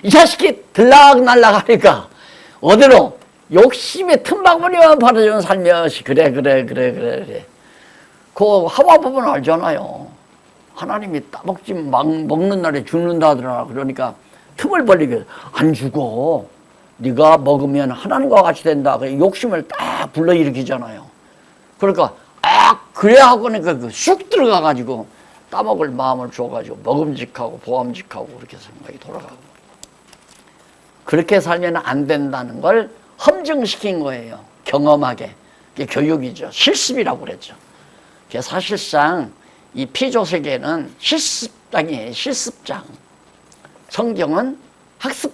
이 자식이 들락날락 하니까 어디로 욕심의 틈바구니만 벌어주는 살며시 그래 그 하와 부분 알잖아요. 하나님이 따먹지 먹는 날에 죽는다더라. 그러니까 틈을 벌리게 안 죽어. 네가 먹으면 하나님과 같이 된다. 욕심을 딱 불러일으키잖아요. 그러니까 그래야 하고니까 쑥 들어가가지고 따먹을 마음을 줘가지고 먹음직하고 보암직하고 그렇게 생각이 돌아가고 그렇게 살면 안 된다는 걸 검증시킨 거예요. 경험하게. 그게 교육이죠. 실습이라고 그랬죠. 사실상 이 피조세계는 실습장이에요. 실습장. 성경은 학습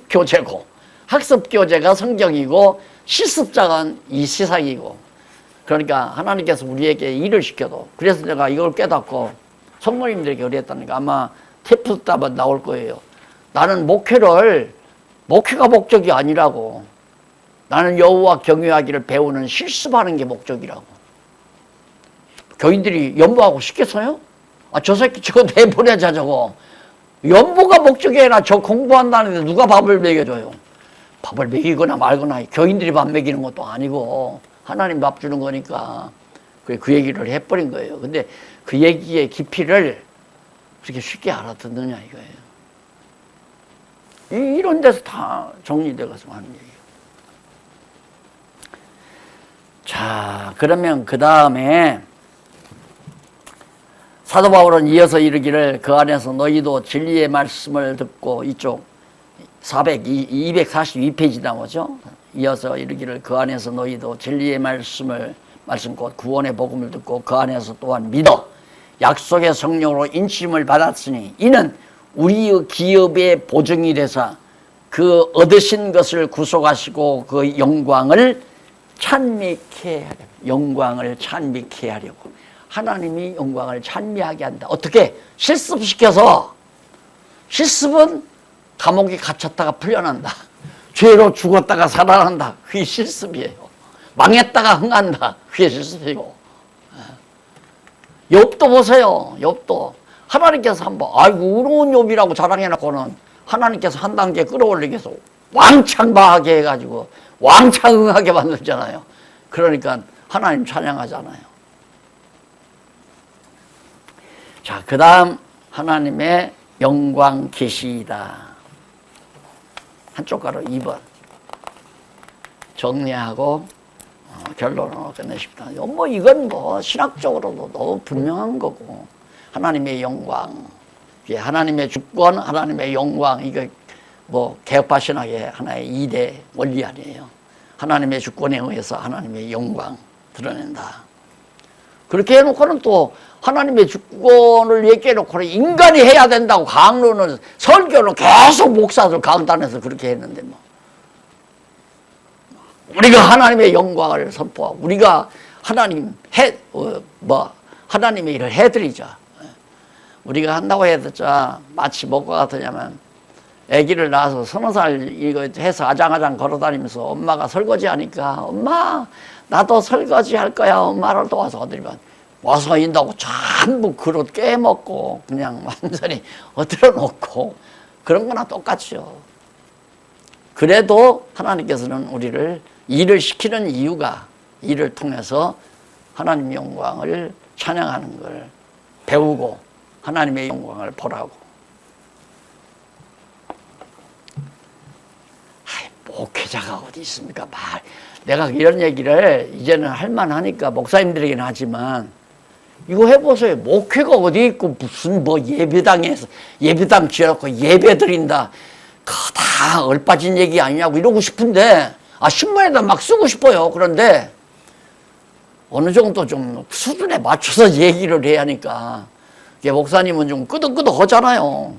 교재고 학습 교재가 성경이고 실습장은 이 세상이고 그러니까 하나님께서 우리에게 일을 시켜도 그래서 내가 이걸 깨닫고 성모님들에게 그랬다니까 아마 테프 답은 나올 거예요. 나는 목회가 목적이 아니라고. 나는 여호와 경외하기를 배우는 실습하는 게 목적이라고. 교인들이 연보하고 싶겠어요? 저 새끼 저거 내보내자 저거. 연보가 목적이 아니라 저 공부한다는데 누가 밥을 먹여줘요. 밥을 먹이거나 말거나 교인들이 밥 먹이는 것도 아니고 하나님 밥 주는 거니까 그 얘기를 해버린 거예요. 근데 그 얘기의 깊이를 그렇게 쉽게 알아듣느냐 이거예요. 이런 데서 다 정리되어서 하는 얘기예요. 자, 그러면 그 다음에 사도 바울은 이어서 이르기를 그 안에서 너희도 진리의 말씀을 듣고 이쪽 242페이지 나오죠. 이어서 이르기를 그 안에서 너희도 진리의 말씀 곧 구원의 복음을 듣고 그 안에서 또한 믿어 약속의 성령으로 인침을 받았으니 이는 우리의 기업의 보증이 되사 그 얻으신 것을 구속하시고 그 영광을 찬미케 하려고 하나님이 영광을 찬미하게 한다. 어떻게? 실습시켜서. 실습은 감옥에 갇혔다가 풀려난다. 죄로 죽었다가 살아난다. 그게 실습이에요. 망했다가 흥한다. 그게 실습이고. 욥도 보세요. 욥도. 하나님께서 한번 의로운 욥이라고 자랑해놓고는 하나님께서 한 단계 끌어올리기 위해서 왕창 바하게 해가지고 왕창 흥하게 만들잖아요. 그러니까 하나님 찬양하잖아요. 자, 그 다음 하나님의 영광 계시이다. 한쪽 가로 2번 정리하고 결론으로 끝내십니다. 이건 신학적으로도 너무 분명한 거고 하나님의 영광, 하나님의 주권, 하나님의 영광 이거 개혁파 신학의 하나의 2대 원리 아니에요. 하나님의 주권에 의해서 하나님의 영광 드러낸다. 그렇게 해놓고는 또 하나님의 주권을 얘기해놓고는 인간이 해야 된다고 강론은 설교는 계속 목사들 강단에서 그렇게 했는데 우리가 하나님의 영광을 선포하고 우리가 하나님의 일을 해드리자. 우리가 한다고 해도 마치 뭐가 같으냐면 아기를 낳아서 30살 이거 해서 아장아장 걸어다니면서 엄마가 설거지 하니까 엄마 나도 설거지 할 거야 엄마를 도와서 어드리면 와서 인다고 전부 그릇 깨먹고 그냥 완전히 엎드려 놓고 그런 거나 똑같죠. 그래도 하나님께서는 우리를 일을 시키는 이유가 일을 통해서 하나님의 영광을 찬양하는 걸 배우고 하나님의 영광을 보라고. 목회자가 어디 있습니까? 내가 이런 얘기를 이제는 할만하니까 목사님들에게는 하지만 이거 해보세요. 목회가 어디 있고 무슨 뭐 예배당에서 예배당 지어놓고 예배 드린다. 그거 다 얼빠진 얘기 아니냐고 이러고 싶은데 신문에다 막 쓰고 싶어요. 그런데 어느 정도 좀 수준에 맞춰서 얘기를 해야 하니까 목사님은 좀 끄덕끄덕하잖아요.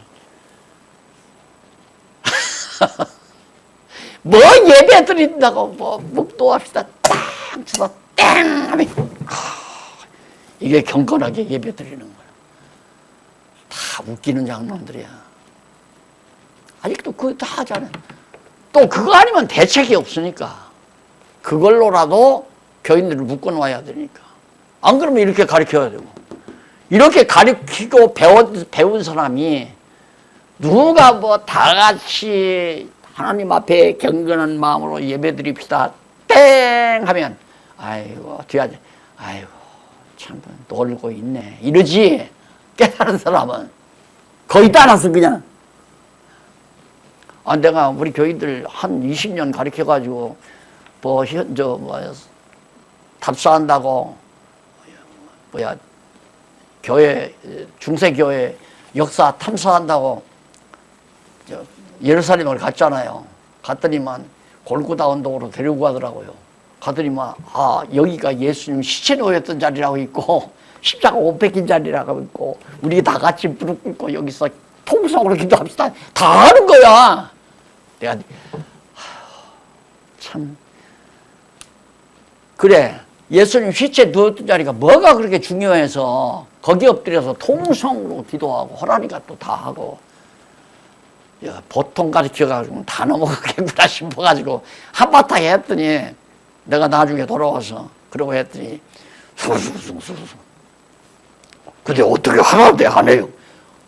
뭐 예배 드린다고 뭐 묵도합시다 땡 쳐서 땡 하면 이게 경건하게 예배 드리는 거야. 다 웃기는 장면들이야. 아직도 그거 다 하잖아요. 또 그거 아니면 대책이 없으니까 그걸로라도 교인들을 묶어놔야 되니까. 안 그러면 이렇게 가르쳐야 되고 이렇게 가르치고 배운 사람이 누가 뭐 다 같이 하나님 앞에 경건한 마음으로 예배 드립시다 땡 하면 아이고 뒤에 아이고 참 놀고 있네 이러지. 깨달은 사람은 거의 따라서 그냥 내가 우리 교인들 한 20년 가르쳐 가지고 뭐 답사한다고 교회 중세교회 역사 탐사한다고 예루살렘을 갔잖아요. 갔더니만 골고다 언덕으로 데리고 가더라고요. 가더니만 여기가 예수님 시체 놓였던 자리라고 있고 십자가 옷 벗긴 자리라고 있고 우리 다 같이 무릎 꿇고 여기서 통성으로 기도합시다. 다 하는 거야. 내가 참 그래 예수님 시체 누웠던 자리가 뭐가 그렇게 중요해서 거기 엎드려서 통성으로 기도하고 호라니가 또 다 하고 보통 가르쳐가지고 다 넘어가겠구나 싶어가지고 한바탕 했더니 내가 나중에 돌아와서 그러고 했더니 수수수수수 근데 어떻게 하라는데 안 해요.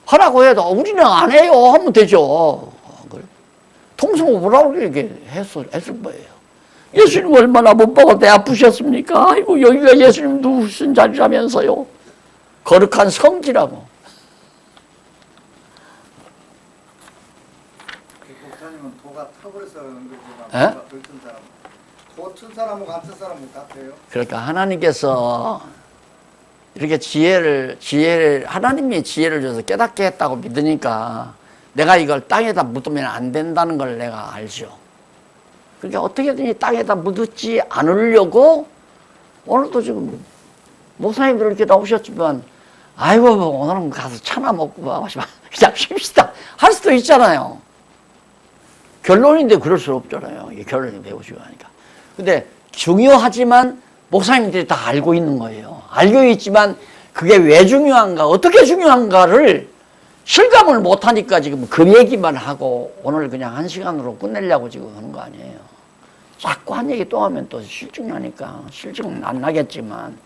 하라고 해도 우리는 안 해요 하면 되죠. 통성을 뭐라고 이렇게 했을 거예요. 예수님 얼마나 못 보고 배 아프셨습니까? 아이고 여기가 예수님 누우신 자리라면서요. 거룩한 성지라고. 목사님은 도가 타버려서 그런 거지만 도 튼 사람하고 같은 사람은 같아요. 그러니까 하나님께서 이렇게 지혜를 하나님이 지혜를 줘서 깨닫게 했다고 믿으니까 내가 이걸 땅에다 묻으면 안 된다는 걸 내가 알죠. 그러니까 어떻게든 이 땅에다 묻지 않으려고 오늘도 지금 목사님들 이렇게 나오셨지만 아이고 뭐 오늘은 가서 차나 먹고 그냥 쉽시다 할 수도 있잖아요. 결론인데 그럴 수 없잖아요. 이게 결론이 배우시고 하니까. 근데 중요하지만 목사님들이 다 알고 있는 거예요. 알고 있지만 그게 왜 중요한가 어떻게 중요한가를 실감을 못하니까 지금 그 얘기만 하고 오늘 그냥 1시간으로 끝내려고 지금 하는 거 아니에요. 자꾸 한 얘기 또 하면 또 실증나니까 실증은 안 나겠지만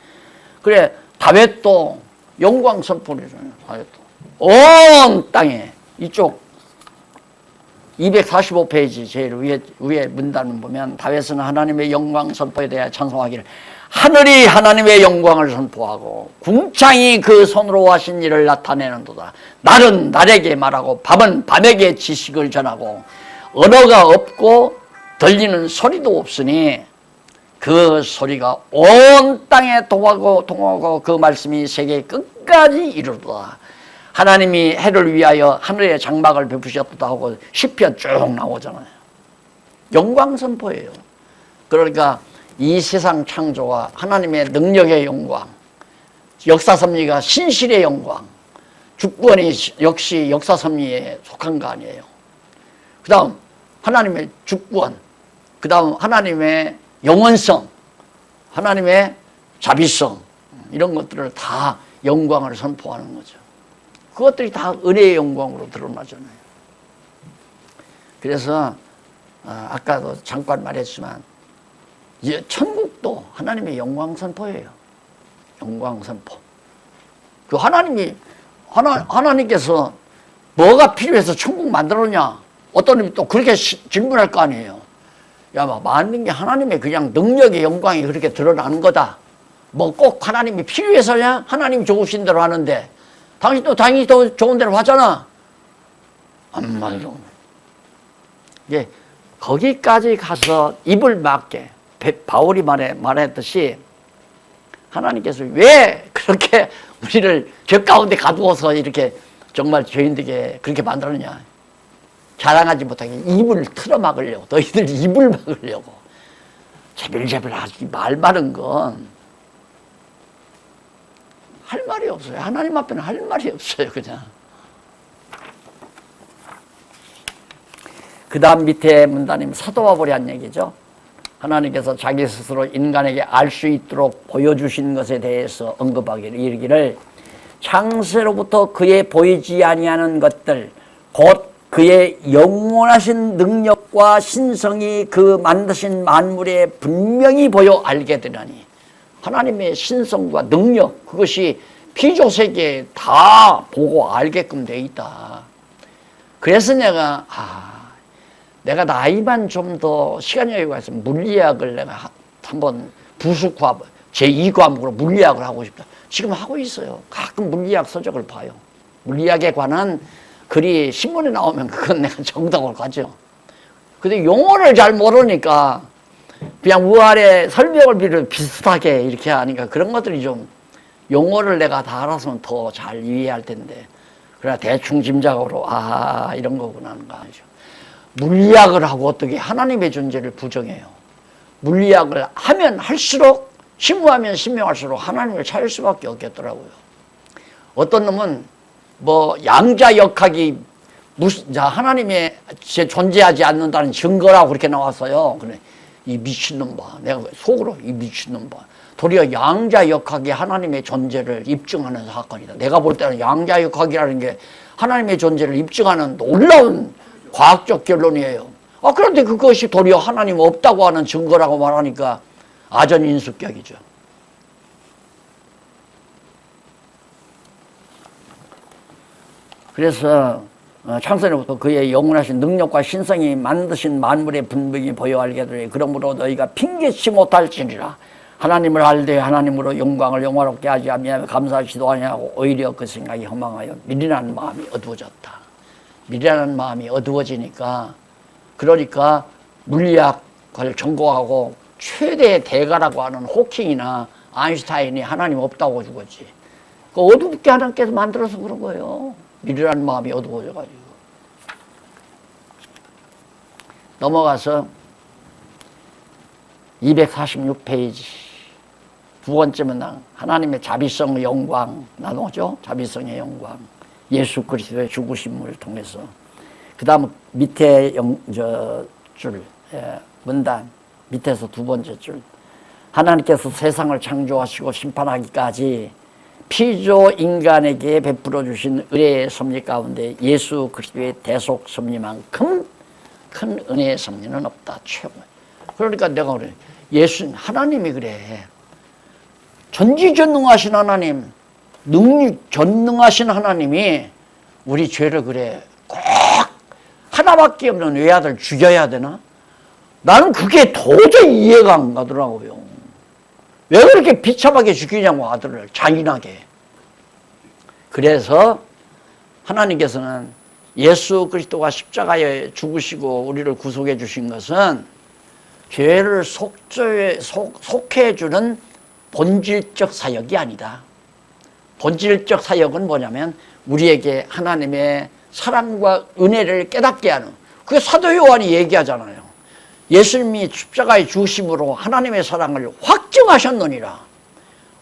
그래 다윗도 영광 선포를 해줘요. 다윗도 온 땅에 이쪽 245페이지 제일 위에 문단을 보면 다윗은 하나님의 영광 선포에 대해 찬송하기를 하늘이 하나님의 영광을 선포하고 궁창이 그 손으로 하신 일을 나타내는도다. 날은 날에게 말하고 밤은 밤에게 지식을 전하고 언어가 없고 들리는 소리도 없으니 그 소리가 온 땅에 통하고 그 말씀이 세계 끝까지 이르도다. 하나님이 해를 위하여 하늘의 장막을 베푸셨다 하고 시편 쭉 나오잖아요. 영광 선포예요. 그러니까 이 세상 창조와 하나님의 능력의 영광, 역사 섭리가 신실의 영광, 주권이 역시 역사 섭리에 속한 거 아니에요. 그 다음 하나님의 주권, 그 다음 하나님의 영원성, 하나님의 자비성 이런 것들을 다 영광을 선포하는 거죠. 그것들이 다 은혜의 영광으로 드러나잖아요. 그래서 아까도 잠깐 말했지만 천국도 하나님의 영광 선포예요. 영광 선포. 그 하나님께서 뭐가 필요해서 천국 만들었냐? 어떤 놈이 또 그렇게 질문할 거 아니에요. 야, 만든 게 하나님의 그냥 능력의 영광이 그렇게 드러나는 거다. 뭐 꼭 하나님이 필요해서냐? 하나님 좋으신 대로 하는데 당신도 당연히 더 좋은 대로 하잖아. 안 말로. 예, 거기까지 가서 입을 막게 바울이 말했듯이 하나님께서 왜 그렇게 우리를 죄 가운데 가두어서 이렇게 정말 죄인들에게 그렇게 만들었냐. 자랑하지 못하게 입을 틀어막으려고, 너희들 입을 막으려고. 제별제별 하지 말 많은 건 할 말이 없어요. 하나님 앞에는 할 말이 없어요. 그냥. 그 다음 밑에 문단임 사도 바울이 한 얘기죠. 하나님께서 자기 스스로 인간에게 알 수 있도록 보여주신 것에 대해서 언급하기를 이르기를 창세로부터 그의 보이지 아니하는 것들 곧 그의 영원하신 능력과 신성이 그 만드신 만물에 분명히 보여 알게 되나니 하나님의 신성과 능력 그것이 피조세계에 다 보고 알게끔 돼 있다. 그래서 내가 나이만 좀 더 시간 여유가 있으면 물리학을 내가 한번 부수과 제2과목으로 물리학을 하고 싶다. 지금 하고 있어요. 가끔 물리학 서적을 봐요. 물리학에 관한 글이 신문에 나오면 그건 내가 정답을 가죠. 근데 용어를 잘 모르니까 그냥 우아래 설명을 비슷하게 이렇게 하니까 그런 것들이 좀 용어를 내가 다 알았으면 더 잘 이해할 텐데 그러나 대충 짐작으로 이런 거구나 하는 거 아니죠. 물리학을 하고 어떻게 하나님의 존재를 부정해요. 물리학을 하면 할수록 심무하면 심무할수록 하나님을 찾을 수밖에 없겠더라고요. 어떤 놈은 뭐 양자역학이 하나님의 존재하지 않는다는 증거라고 그렇게 나왔어요. 그래 이 미친놈 봐. 내가 속으로 이 미친놈 봐. 도리어 양자역학이 하나님의 존재를 입증하는 사건이다. 내가 볼 때는 양자역학이라는 게 하나님의 존재를 입증하는 놀라운 과학적 결론이에요. 그런데 그것이 도리어 하나님 없다고 하는 증거라고 말하니까 아전인수격이죠. 그래서 창세로부터 그의 영원하신 능력과 신성이 만드신 만물의 분명히 보여 알게 되니 그러므로 너희가 핑계치 못할지니라. 하나님을 알되 하나님으로 영광을 영화롭게 하지 아니하며 감사하지도 아니하고 오히려 그 생각이 허망하여 미련한 마음이 어두워졌다. 미련한 마음이 어두워지니까 그러니까 물리학을 전공하고 최대의 대가라고 하는 호킹이나 아인슈타인이 하나님 없다고 죽었지. 그 어둡게 하나님께서 만들어서 그런 거예요. 미련한 마음이 어두워져가지고. 넘어가서 246페이지 두 번째 문장 하나님의 자비성의 영광 나누죠. 자비성의 영광 예수 그리스도의 죽으심을 통해서 그 다음 밑에 문단 밑에서 두 번째 줄 하나님께서 세상을 창조하시고 심판하기까지 피조 인간에게 베풀어 주신 은혜의 섭리 가운데 예수 그리스도의 대속 섭리만큼 큰 은혜의 섭리는 없다. 최고. 그러니까 내가 그래. 예수 하나님이 그래. 전지전능하신 하나님, 전능하신 하나님이 우리 죄를 그래 꼭 하나밖에 없는 외아들 죽여야 되나? 나는 그게 도저히 이해가 안 가더라고요. 왜 그렇게 비참하게 죽이냐고 아들을 잔인하게. 그래서 하나님께서는 예수 그리스도가 십자가에 죽으시고 우리를 구속해 주신 것은 죄를 속해 주는 본질적 사역이 아니다. 본질적 사역은 뭐냐면 우리에게 하나님의 사랑과 은혜를 깨닫게 하는, 그게 사도 요한이 얘기하잖아요. 예수님이 십자가의 죽으심으로 하나님의 사랑을 확증하셨느니라.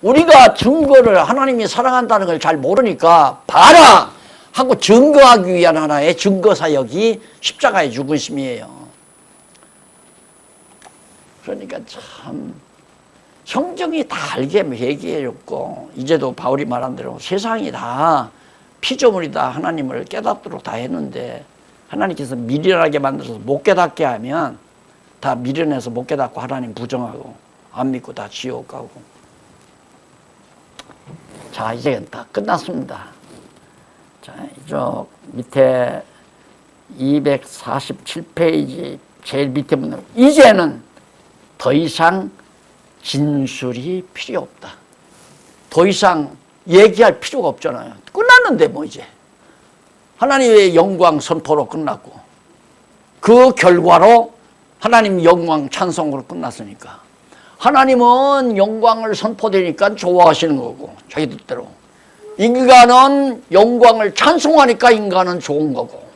우리가 증거를 하나님이 사랑한다는 걸 잘 모르니까 봐라 하고 증거하기 위한 하나의 증거사역이 십자가의 죽으심이에요. 그러니까 참 성경이 다 알게 얘기해줬고, 이제도 바울이 말한 대로 세상이 다 피조물이다 하나님을 깨닫도록 다 했는데, 하나님께서 미련하게 만들어서 못 깨닫게 하면 다 미련해서 못 깨닫고 하나님 부정하고 안 믿고 다 지옥 가고. 자, 이제 다 끝났습니다. 자, 이쪽 밑에 247페이지 제일 밑에 보면 이제는 더 이상 진술이 필요 없다. 더 이상 얘기할 필요가 없잖아요. 끝났는데 뭐 이제. 하나님의 영광 선포로 끝났고, 그 결과로 하나님 영광 찬송으로 끝났으니까, 하나님은 영광을 선포되니까 좋아하시는 거고, 자기 뜻대로. 인간은 영광을 찬송하니까 인간은 좋은 거고,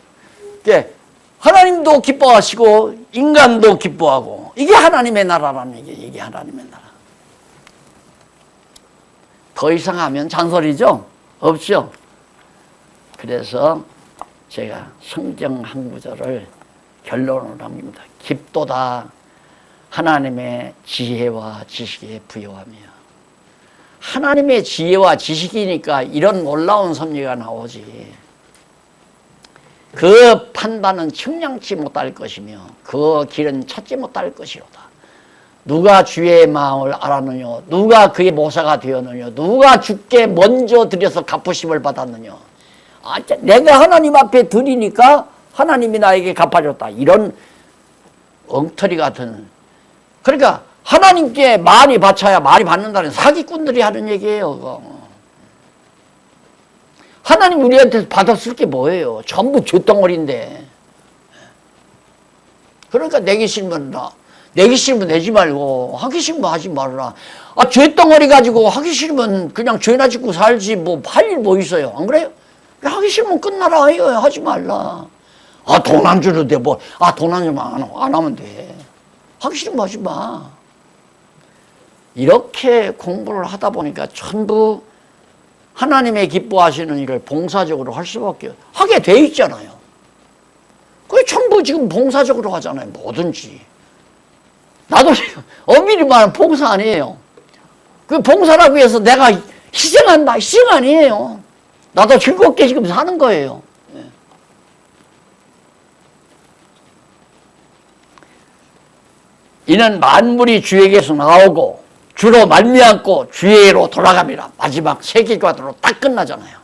하나님도 기뻐하시고 인간도 기뻐하고, 이게 하나님의 나라라는 얘기예요. 이게 하나님의 나라. 더 이상 하면 잔소리죠? 없죠? 그래서 제가 성경 한 구절을 결론으로 남깁니다. 깊도다 하나님의 지혜와 지식에 부여하며. 하나님의 지혜와 지식이니까 이런 놀라운 섭리가 나오지. 그 판단은 측량치 못할 것이며 그 길은 찾지 못할 것이로다. 누가 주의 마음을 알았느냐, 누가 그의 모사가 되었느냐, 누가 주께 먼저 드려서 갚으심을 받았느냐. 내가 하나님 앞에 드리니까 하나님이 나에게 갚아줬다. 이런 엉터리 같은. 그러니까 하나님께 많이 바쳐야 많이 받는다는 사기꾼들이 하는 얘기예요. 그거. 하나님 우리한테 받았을 게 뭐예요? 전부 쇳덩어리인데. 그러니까 내기 싫으면 내지 말고 하기 싫으면 하지 말라. 쇳덩어리 가지고 하기 싫으면 그냥 죄나 짓고 살지 뭐 할 일 뭐 있어요? 안 그래요? 하기 싫으면 끝나라 이거야. 하지 말라. 돈 안 주는데 뭐 돈 안 주면 안 하면 돼. 하기 싫으면 하지 마. 이렇게 공부를 하다 보니까 전부 하나님의 기뻐하시는 일을 봉사적으로 할 수밖에 하게 돼 있잖아요. 그게 전부 지금 봉사적으로 하잖아요. 뭐든지. 나도 엄밀히 말하면 봉사 아니에요. 그 봉사라고 해서 내가 희생한다. 희생 아니에요. 나도 즐겁게 지금 사는 거예요. 이는 만물이 주에게서 나오고 주로 말미암고 주에게로 돌아갑니다. 마지막 세계관으로 딱 끝나잖아요.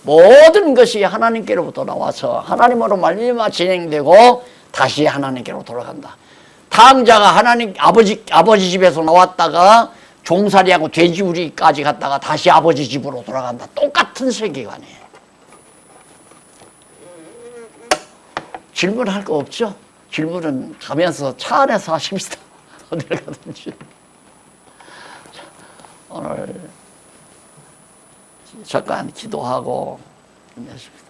모든 것이 하나님께로부터 나와서 하나님으로 말미암아 진행되고 다시 하나님께로 돌아간다. 탕자가 하나님 아버지 집에서 나왔다가 종살이하고 돼지우리까지 갔다가 다시 아버지 집으로 돌아간다. 똑같은 세계관이에요. 질문할 거 없죠? 질문은 가면서 차 안에서 하십시다. 어딜 가든지. 오늘 잠깐 기도하고 끝냈습니다.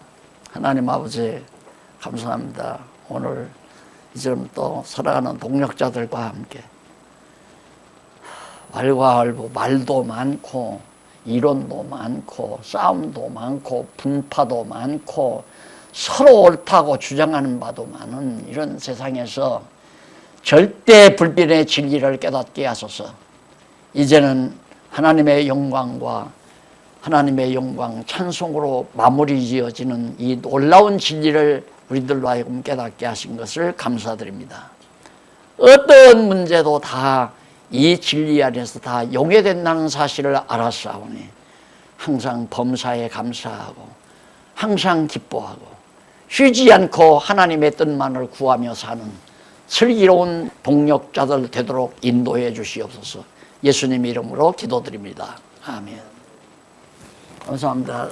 하나님 아버지 감사합니다. 오늘 이제는 또 살아가는 동력자들과 함께 왈가왈부 말도 많고 이론도 많고 싸움도 많고 분파도 많고 서로 옳다고 주장하는 바도 많은 이런 세상에서 절대 불변의 진리를 깨닫게 하소서. 이제는 하나님의 영광과 하나님의 영광 찬송으로 마무리 지어지는 이 놀라운 진리를 우리들로 하여금 깨닫게 하신 것을 감사드립니다. 어떤 문제도 다 이 진리 안에서 다 용해된다는 사실을 알았사오니 항상 범사에 감사하고 항상 기뻐하고 쉬지 않고 하나님의 뜻만을 구하며 사는 슬기로운 동력자들 되도록 인도해 주시옵소서. 예수님 이름으로 기도드립니다. 아멘. 감사합니다.